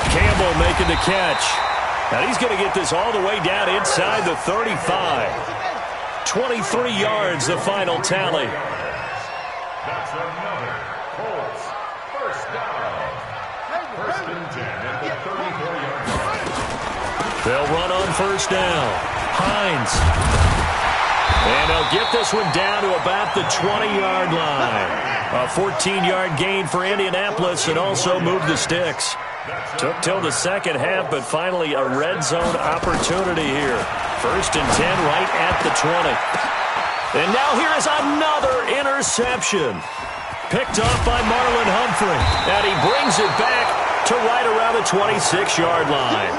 S1: Campbell making the catch. Now he's going to get this all the way down inside the 35. 23 yards, the final tally.
S5: That's another Colts first down. First and 10 at the 34-yard line.
S1: They'll run on first down. Hines. And they'll get this one down to about the 20-yard line. A 14-yard gain for Indianapolis and also moved the sticks. Took till the second half, but finally a red zone opportunity here. First and 10 right at the 20. And now here is another interception. Picked off by Marlon Humphrey. And he brings it back to right around the 26-yard line.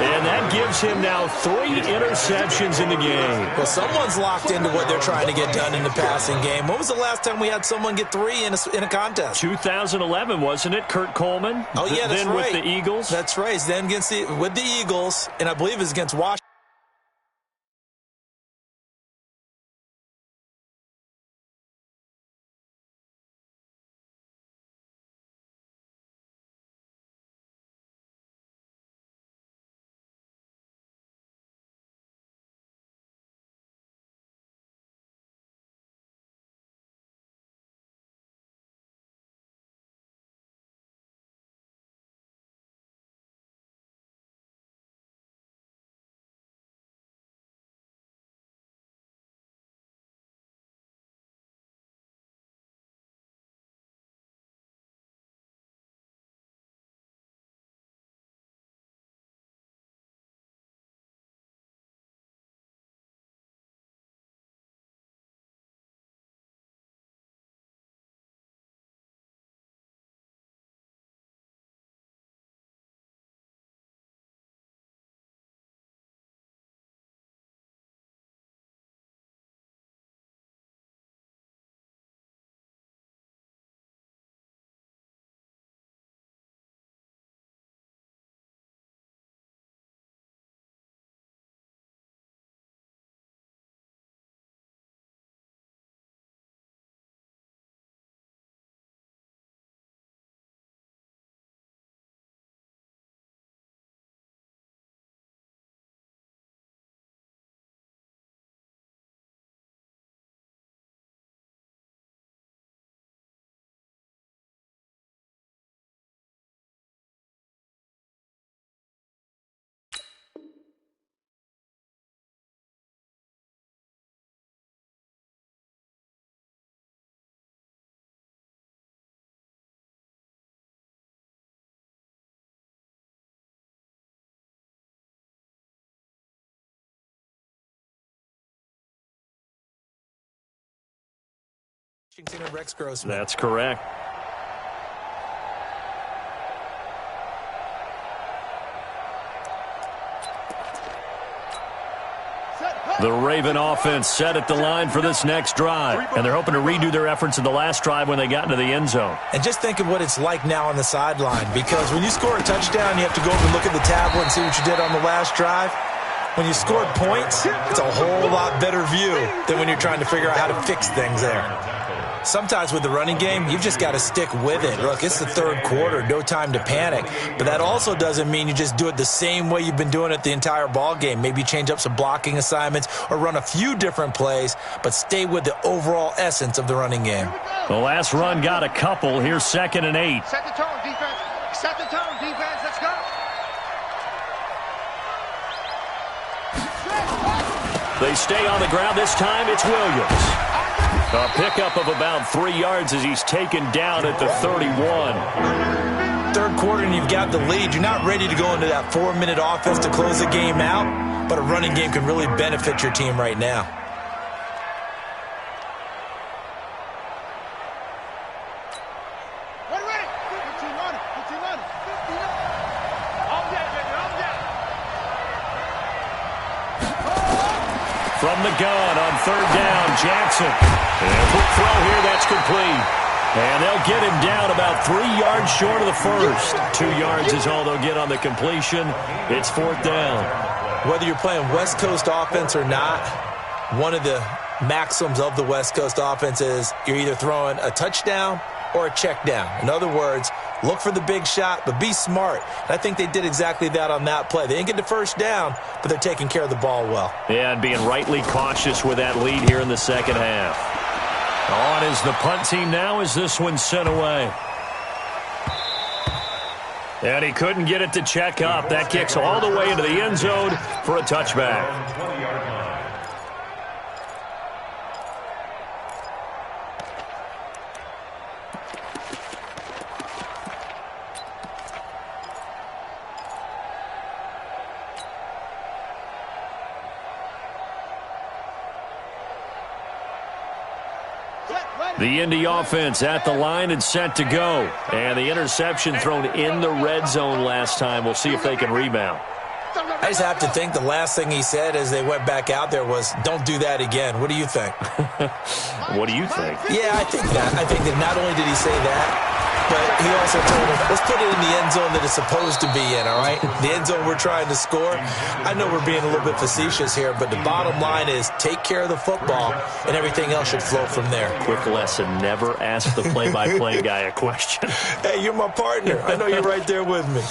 S1: And that gives him now 3 interceptions in the game.
S3: Well, someone's locked into what they're trying to get done in the passing game. When was the last time we had someone get 3 in a contest?
S1: 2011, wasn't it? Kurt Coleman?
S3: Oh, yeah, that's
S1: then
S3: right.
S1: With the Eagles?
S3: That's right. Then with the Eagles, and I believe it was against Washington. And Rex Grossman.
S1: That's correct. The Raven offense set at the line for this next drive, and they're hoping to redo their efforts in the last drive when they got into the end zone.
S3: And just think of what it's like now on the sideline, because when you score a touchdown, you have to go over and look at the tablet and see what you did on the last drive. When you scored points, it's a whole lot better view than when you're trying to figure out how to fix things there. Sometimes with the running game, you've just got to stick with it. Look, it's the third quarter, no time to panic. But that also doesn't mean you just do it the same way you've been doing it the entire ball game. Maybe change up some blocking assignments or run a few different plays, but stay with the overall essence of the running game.
S1: The last run got a couple. Here's 2nd and 8.
S4: Set the tone, defense. Set the tone, defense. Let's go.
S1: They stay on the ground. This time it's Williams. A pickup of about 3 yards as he's taken down at the 31.
S3: Third quarter and you've got the lead. You're not ready to go into that 4-minute offense to close the game out, but a running game can really benefit your team right now.
S1: From the gun on 3rd down, Jackson. And quick throw here, that's complete. And they'll get him down about 3 yards short of the first. 2 yards is all they'll get on the completion. It's 4th down.
S3: Whether you're playing West Coast offense or not, one of the maxims of the West Coast offense is you're either throwing a touchdown or a check down. In other words, look for the big shot, but be smart. And I think they did exactly that on that play. They didn't get the first down, but they're taking care of the ball well.
S1: Yeah, and being rightly cautious with that lead here in the second half. On is the punt team now as this one's sent away. And he couldn't get it to check up. That kicks all the way into the end zone for a touchback. The Indy offense at the line and set to go. And the interception thrown in the red zone last time. We'll see if they can rebound.
S3: I just have to think the last thing he said as they went back out there was, don't do that again. What do you think?
S1: What do you think?
S3: Yeah, I think that. I think that not only did he say that, but he also told him, let's put it in the end zone that it's supposed to be in, all right? The end zone we're trying to score. I know we're being a little bit facetious here, but the bottom line is take care of the football, and everything else should flow from there.
S1: Quick lesson, never ask the play-by-play guy a question.
S3: Hey, you're my partner. I know you're right there with me.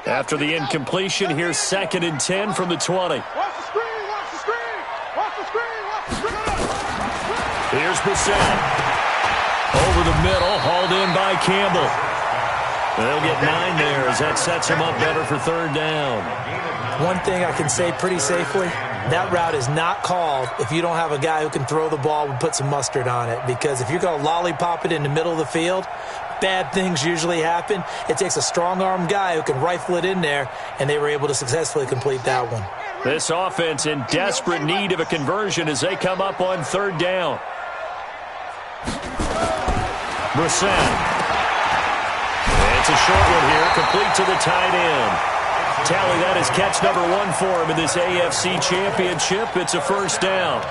S1: After the incompletion, here's 2nd and 10 from the 20.
S4: Watch the screen, watch the screen, watch the screen, watch the screen.
S1: Here's Brissett. Over the middle, hauled in by Campbell. They'll get 9 there as that sets him up better for 3rd down.
S3: One thing I can say pretty safely, that route is not called if you don't have a guy who can throw the ball and put some mustard on it. Because if you're going to lollipop it in the middle of the field, bad things usually happen. It takes a strong-armed guy who can rifle it in there, and they were able to successfully complete that one.
S1: This offense in desperate need of a conversion as they come up on 3rd down. Brissett. It's a short one here, complete to the tight end. Tally, that is catch number 1 for him in this AFC Championship. It's a 1st down.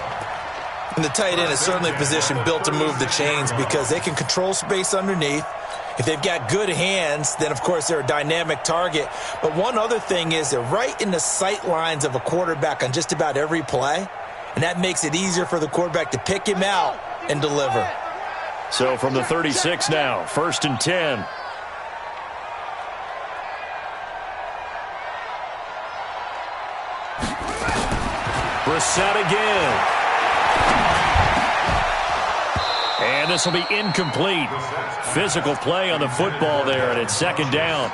S3: And the tight end is certainly a position built to move the chains because they can control space underneath. If they've got good hands, then, of course, they're a dynamic target. But one other thing is they're right in the sight lines of a quarterback on just about every play, and that makes it easier for the quarterback to pick him out and deliver.
S1: So from the 36 now, 1st and 10. Brissett again. And this will be incomplete. Physical play on the football there, and it's 2nd down.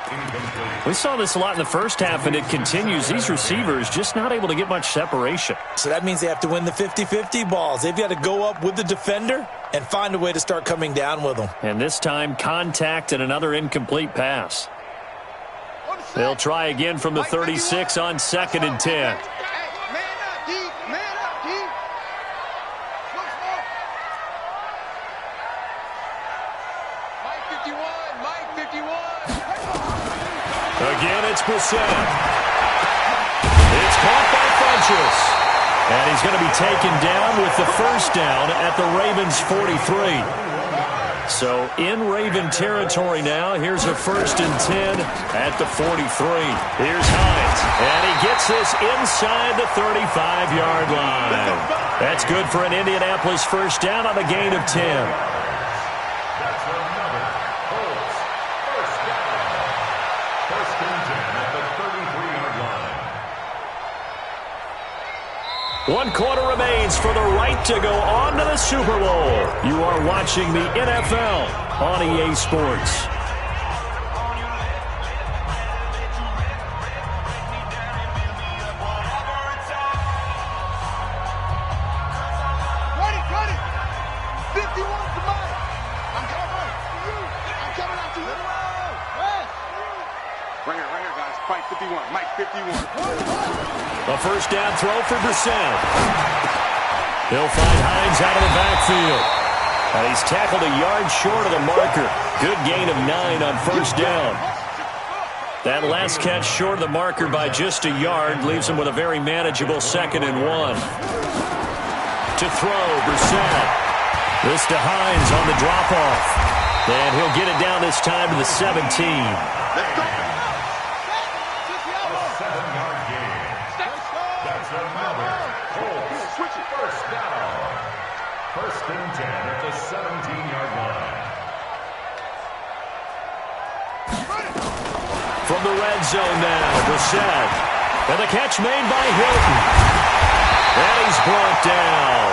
S1: We saw this a lot in the first half, and it continues. These receivers just not able to get much separation.
S3: So that means they have to win the 50-50 balls. They've got to go up with the defender and find a way to start coming down with them.
S1: And this time, contact and another incomplete pass. They'll try again from the 36 on 2nd and 10. Again, it's Brissett. It's caught by Funchess. And he's going to be taken down with the 1st down at the Ravens' 43. So in Raven territory now, here's a 1st and 10 at the 43. Here's Hines. And he gets this inside the 35-yard line. That's good for an Indianapolis 1st down on a gain of 10. One quarter remains for the right to go on to the Super Bowl. You are watching the NFL on EA Sports.
S4: Ready, 51 for Mike. I'm coming after you. Right here, guys. Fight 51. Mike 51.
S1: A 1st down throw for Brissett. He'll find Hines out of the backfield. And he's tackled a yard short of the marker. Good gain of 9 on 1st down. That last catch short of the marker by just a yard leaves him with a very manageable 2nd and 1. To throw, Brissett. This to Hines on the drop-off. And he'll get it down this time to the 17.
S4: Let's go.
S5: First and 10 at the 17-yard line.
S1: From the red zone now, Brissett. And the catch made by Hilton. And he's brought down.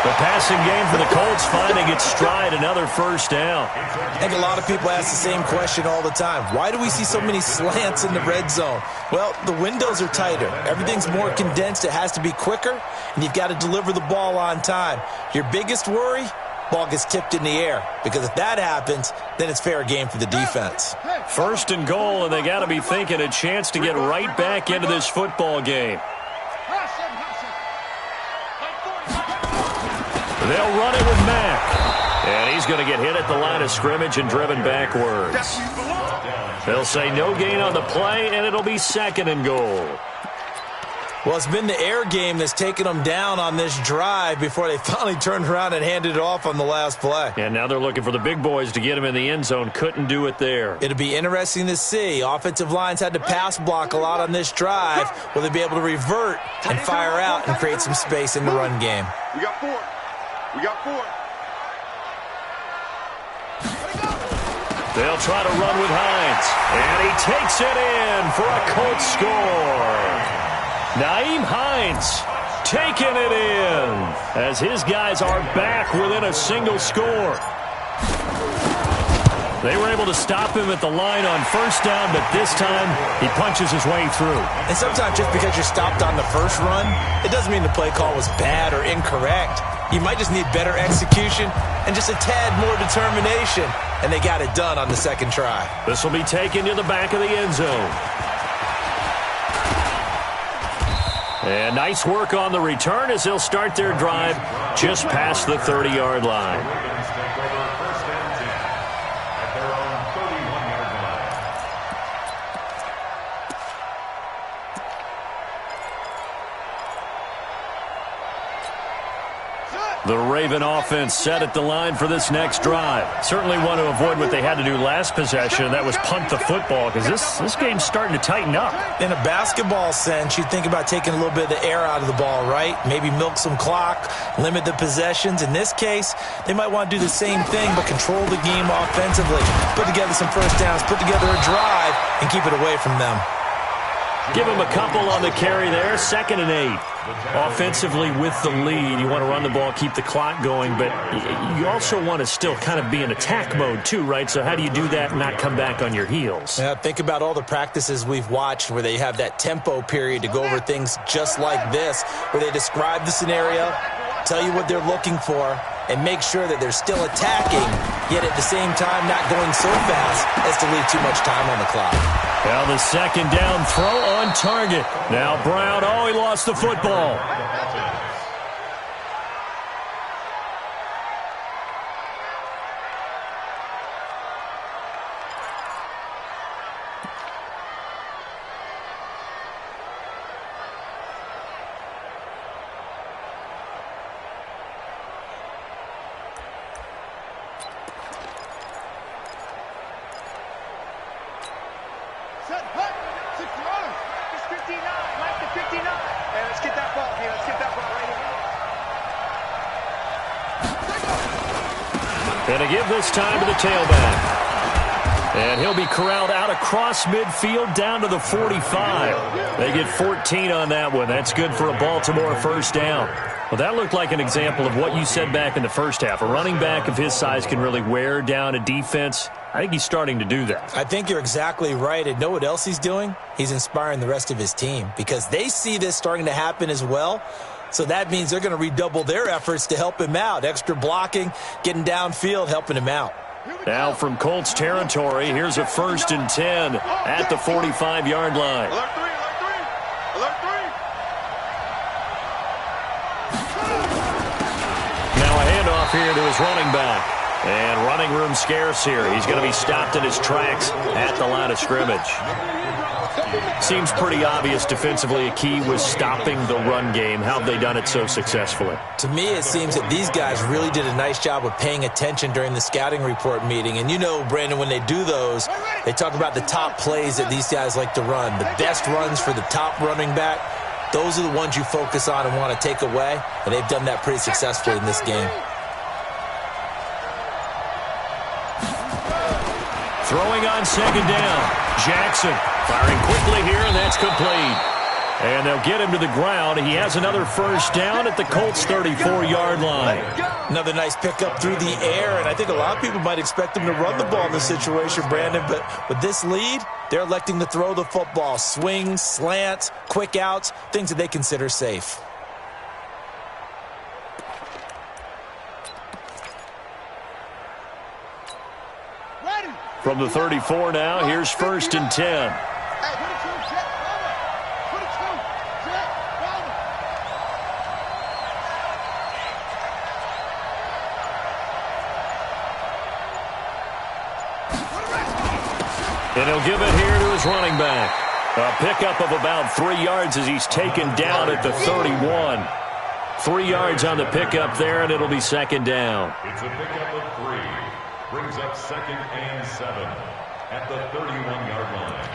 S1: The passing game for the Colts finding its stride, another 1st down.
S3: I think a lot of people ask the same question all the time. Why do we see so many slants in the red zone? Well, the windows are tighter. Everything's more condensed. It has to be quicker, and you've got to deliver the ball on time. Your biggest worry? ball gets tipped in the air. Because if that happens, then it's fair game for the defense.
S1: First and goal, and they got to be thinking a chance to get right back into this football game. They'll run it with Mack. And he's going to get hit at the line of scrimmage and driven backwards. They'll say no gain on the play, and it'll be second and goal.
S3: Well, it's been the air game that's taken them down on this drive before they finally turned around and handed it off on the last play.
S1: And now they're looking for the big boys to get him in the end zone. Couldn't do it there.
S3: It'll be interesting to see. Offensive lines had to pass block a lot on this drive. Will they be able to revert and fire out and create some space in the run game?
S4: We got 4. We got 4.
S1: They'll try to run with Hines. And he takes it in for a Colts score. Nyheim Hines taking it in as his guys are back within a single score. They were able to stop him at the line on first down, but this time he punches his way through.
S3: And sometimes just because you're stopped on the first run, it doesn't mean the play call was bad or incorrect. You might just need better execution and just a tad more determination, and they got it done on the second try.
S1: This will be taken to the back of the end zone. And nice work on the return as they'll start their drive just past the 30-yard line. The Raven offense set at the line for this next drive. Certainly want to avoid what they had to do last possession, and that was punt the football, because this game's starting to tighten up.
S3: In a basketball sense, you think about taking a little bit of the air out of the ball, right? Maybe milk some clock, limit the possessions. In this case, they might want to do the same thing, but control the game offensively. Put together some first downs, put together a drive, and keep it away from them.
S1: Give him a couple on the carry there, 2nd and 8. Offensively with the lead, you want to run the ball, keep the clock going, but you also want to still kind of be in attack mode too, right? So how do you do that and not come back on your heels?
S3: Yeah, think about all the practices we've watched where they have that tempo period to go over things just like this, where they describe the scenario, tell you what they're looking for, and make sure that they're still attacking, yet at the same time not going so fast as to leave too much time on the clock.
S1: Now the second down throw on target. Now Brown, he lost the football. And a give this time to the tailback. And he'll be corralled out across midfield down to the 45. They get 14 on that one. That's good for a Baltimore first down. Well, that looked like an example of what you said back in the first half. A running back of his size can really wear down a defense. I think he's starting to do that.
S3: I think you're exactly right. And know what else he's doing? He's inspiring the rest of his team because they see this starting to happen as well. So that means they're going to redouble their efforts to help him out. Extra blocking, getting downfield, helping him out.
S1: Now from Colts territory, here's a 1st and 10 at the 45-yard line.
S4: Alert 3, alert 3, alert 3.
S1: Now a handoff here to his running back. And running room scarce here. He's going to be stopped in his tracks at the line of scrimmage. Seems pretty obvious defensively a key was stopping the run game. How have they done it so successfully?
S3: To me, it seems that these guys really did a nice job of paying attention during the scouting report meeting. And you know, Brandon, when they do those, they talk about the top plays that these guys like to run. The best runs for the top running back, those are the ones you focus on and want to take away. And they've done that pretty successfully in this game.
S1: Throwing on 2nd down. Jackson firing quickly here, and that's complete. And they'll get him to the ground. He has another first down at the Colts' 34-yard line.
S3: Another nice pickup through the air, and I think a lot of people might expect him to run the ball in this situation, Brandon. But with this lead, they're electing to throw the football. Swings, slants, quick outs, things that they consider safe.
S1: From the 34 now, here's 1st and 10. And he'll give it here to his running back. A pickup of about 3 yards as he's taken down at the 31. 3 yards on the pickup there, and it'll be 2nd down.
S5: It's a pickup of 3. Brings up 2nd and 7 at the 31-yard line.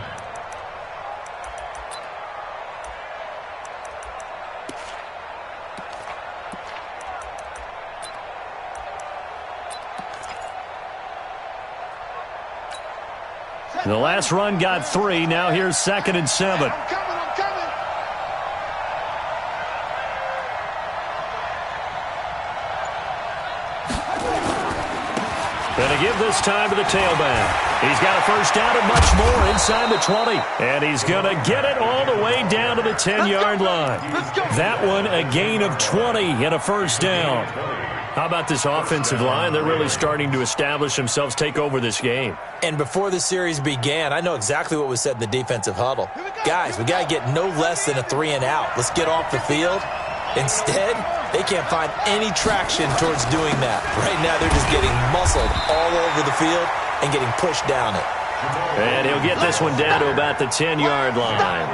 S1: The last run got 3. Now here's 2nd and 7.
S4: I'm coming.
S1: Going to give this time to the tailback. He's got a 1st down and much more inside the 20. And he's going to get it all the way down to the 10-yard line. That one a gain of 20 and a 1st down. How about this offensive line? They're really starting to establish themselves, take over this game.
S3: And before the series began, I know exactly what was said in the defensive huddle. Guys, we got to get no less than a 3-and-out. Let's get off the field. Instead, they can't find any traction towards doing that. Right now, they're just getting muscled all over the field and getting pushed down it.
S1: And he'll get this one down to about the 10-yard line.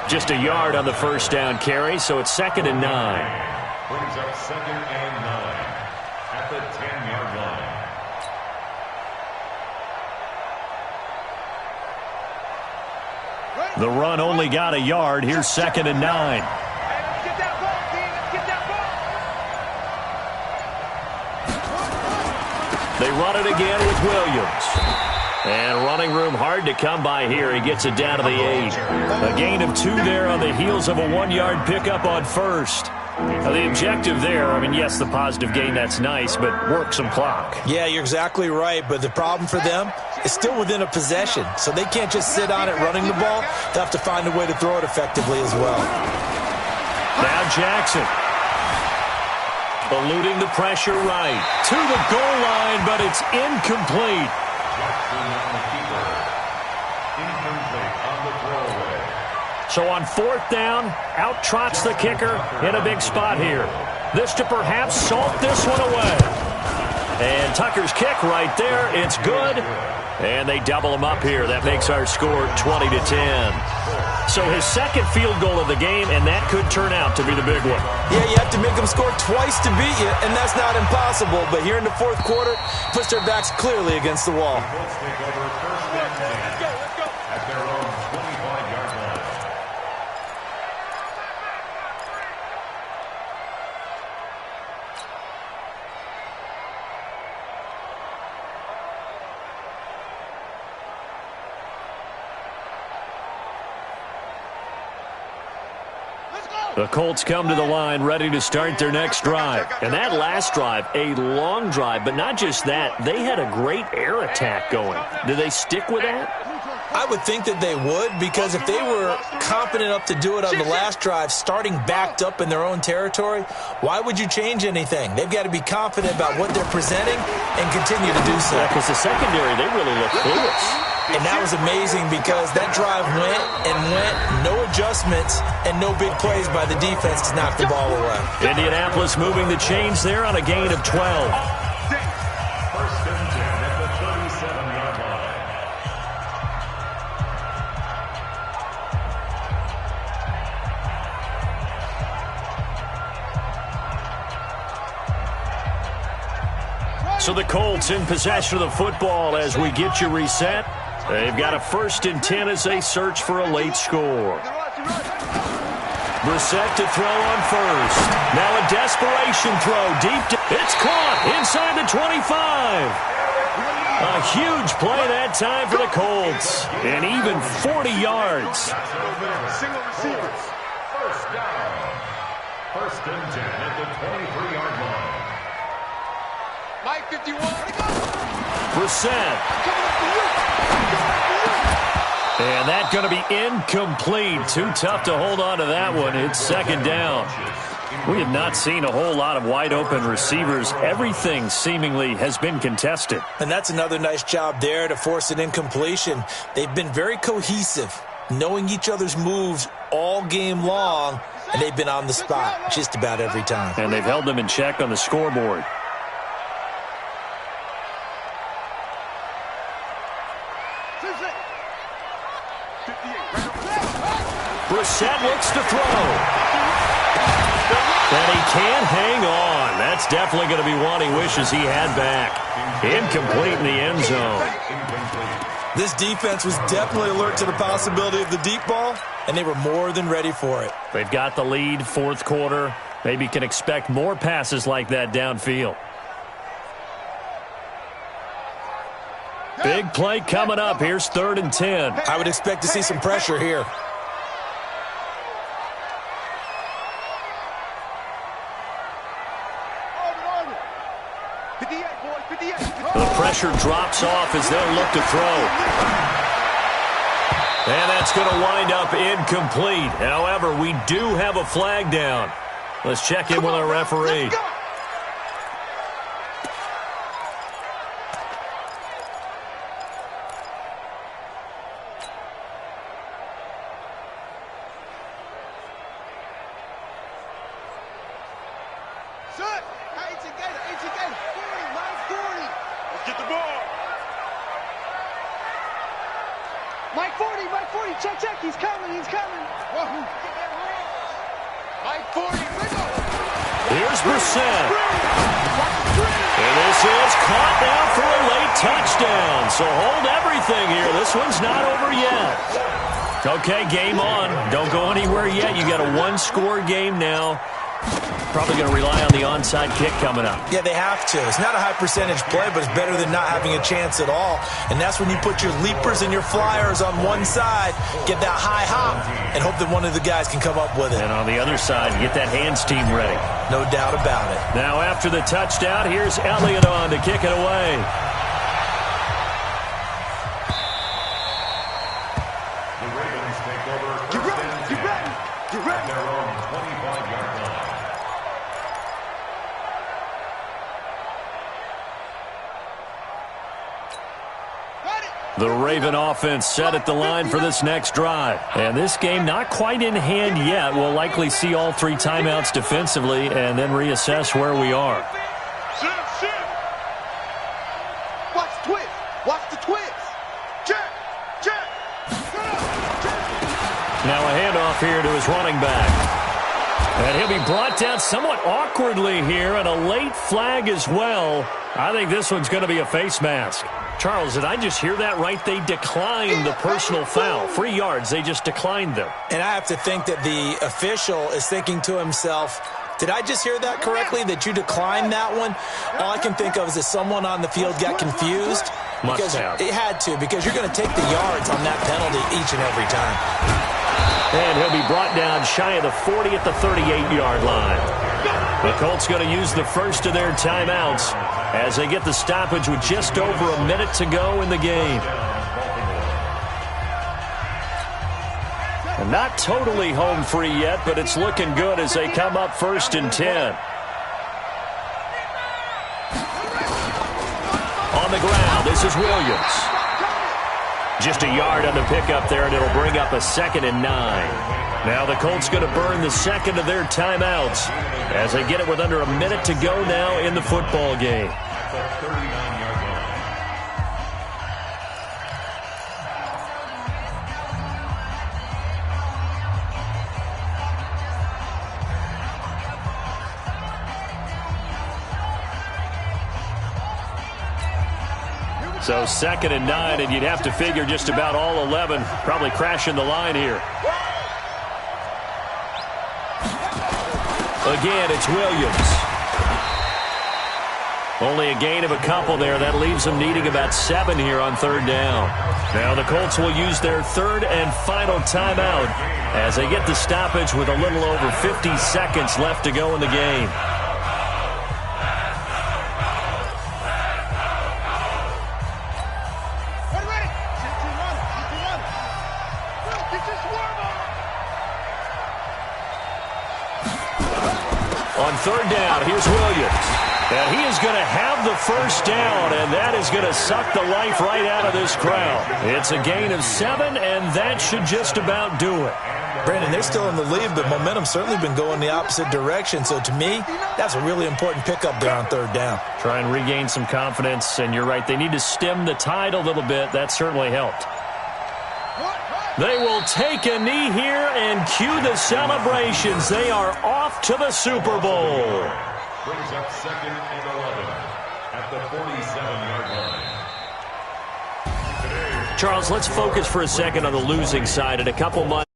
S1: Just a yard on the 1st down carry, so it's 2nd and 9.
S5: Brings up 2nd and 9 at the 10-yard line.
S1: The run only got a yard. Here's 2nd and 9.
S6: Get that ball, Dean. Let's get that ball.
S1: They run it again with Williams. And running room hard to come by here. He gets it down to the 8. A gain of 2 there on the heels of a 1-yard pickup on 1st. Now the objective there, I mean, yes, the positive gain, that's nice, but work some clock.
S3: Yeah, you're exactly right, but the problem for them is still within a possession, so they can't just sit on it running the ball. They'll have to find a way to throw it effectively as well.
S1: Now Jackson. Eluding the pressure right. To the goal line, but it's incomplete.
S5: Jackson on the keeper. Incomplete on the throwaway.
S1: So on 4th down, out trots the kicker in a big spot here. This to perhaps salt this one away. And Tucker's kick right there. It's good. And they double him up here. That makes our score 20-10. So his 2nd field goal of the game, and that could turn out to be the big one.
S3: Yeah, you have to make them score twice to beat you, and that's not impossible. But here in the 4th quarter, puts their backs clearly against the wall.
S5: Colts take over 1st and 10 at their own 25-yard line.
S1: The Colts come to the line ready to start their next drive. And that last drive, a long drive, but not just that. They had a great air attack going. Do they stick with that?
S3: I would think that they would, because if they were confident enough to do it on the last drive, starting backed up in their own territory, why would you change anything? They've got to be confident about what they're presenting and continue to do so.
S1: Because the secondary, they really look clueless.
S3: And that was amazing because that drive went and went, no adjustments, and no big plays by the defense to knock the ball away.
S1: Indianapolis moving the chains there on a gain of 12.
S5: 1st and 10 at the 37-yard line.
S1: So the Colts in possession of the football as we get you reset. They've got a 1st and 10 as they search for a late score. Brissett to throw on 1st. Now a desperation throw deep. It's caught inside the 25. A huge play that time for the Colts. And even 40 yards.
S5: Single receivers. 1st down. 1st and 10 at the 23-yard line.
S6: Mike 51.
S1: Brissett. And that's going to be incomplete. Too tough to hold on to that one. It's 2nd down. We have not seen a whole lot of wide-open receivers. Everything seemingly has been contested.
S3: And that's another nice job there to force an incompletion. They've been very cohesive, knowing each other's moves all game long, and they've been on the spot just about every time.
S1: And they've held them in check on the scoreboard. Brissett looks to throw. And he can't hang on. That's definitely going to be one he wishes he had back. Incomplete in the end zone.
S3: This defense was definitely alert to the possibility of the deep ball, and they were more than ready for it.
S1: They've got the lead, fourth quarter. Maybe can expect more passes like that downfield. Big play coming up. Here's 3rd and 10.
S3: I would expect to see some pressure here.
S1: The pressure drops off as they'll look to throw. And that's going to wind up incomplete. However, we do have a flag down. Let's check in with our referee.
S6: Mike 40, check, he's coming. Mike 40,
S1: here's Brissett. And this is caught now for a late touchdown. So hold everything here. This one's not over yet. Okay, game on. Don't go anywhere yet. You got a one-score game now. Probably going to rely on the onside kick coming up.
S3: Yeah, they have to. It's not a high percentage play, but it's better than not having a chance at all. And that's when you put your leapers and your flyers on one side, get that high hop, and hope that one of the guys can come up with it.
S1: And on the other side, get that hands team ready.
S3: No doubt about it.
S1: Now after the touchdown, here's Elliott on to kick it away.
S5: The Ravens take over first and 10 at their own 25-yard line.
S1: The Raven offense set at the line for this next drive. And this game not quite in hand yet. We'll likely see all 3 timeouts defensively and then reassess where we are.
S4: Watch the twist. Watch the twist. Check.
S1: Now a handoff here to his running back. And he'll be brought down somewhat awkwardly here, and a late flag as well. I think this one's going to be a face mask. Charles, did I just hear that right? They declined the personal foul. 3 yards, they just declined them.
S3: And I have to think that the official is thinking to himself, did I just hear that correctly, that you declined that one? All I can think of is that someone on the field got confused.
S1: Must have.
S3: It had to, because you're going to take the yards on that penalty each and every time.
S1: And he'll be brought down shy of the 40 at the 38-yard line. The Colts going to use the first of their timeouts as they get the stoppage with just over a minute to go in the game. And not totally home free yet, but it's looking good as they come up 1st and 10. On the ground, this is Williams. Just a yard on the pickup there, and it'll bring up a 2nd and 9. Now the Colts going to burn the second of their timeouts as they get it with under a minute to go now in the football game.
S5: At the 39-yard line.
S1: So 2nd and 9, and you'd have to figure just about all 11 probably crashing the line here. Again, it's Williams. Only a gain of a couple there. That leaves them needing about 7 here on 3rd down. Now the Colts will use their 3rd and final timeout as they get the stoppage with a little over 50 seconds left to go in the game. third down. Here's Williams. And he is going to have the first down, and that is going to suck the life right out of this crowd. It's a gain of 7, and that should just about do it.
S3: Brandon, they're still in the lead, but momentum's certainly been going the opposite direction. So to me, that's a really important pickup there on third down.
S1: Try and regain some confidence, and you're right. They need to stem the tide a little bit. That certainly helped. They will take a knee here and cue the celebrations. They are off to the Super Bowl.
S5: Brings up 2nd and 11 at the 47-yard line.
S1: Charles, let's focus for a second on the losing side. In a couple months.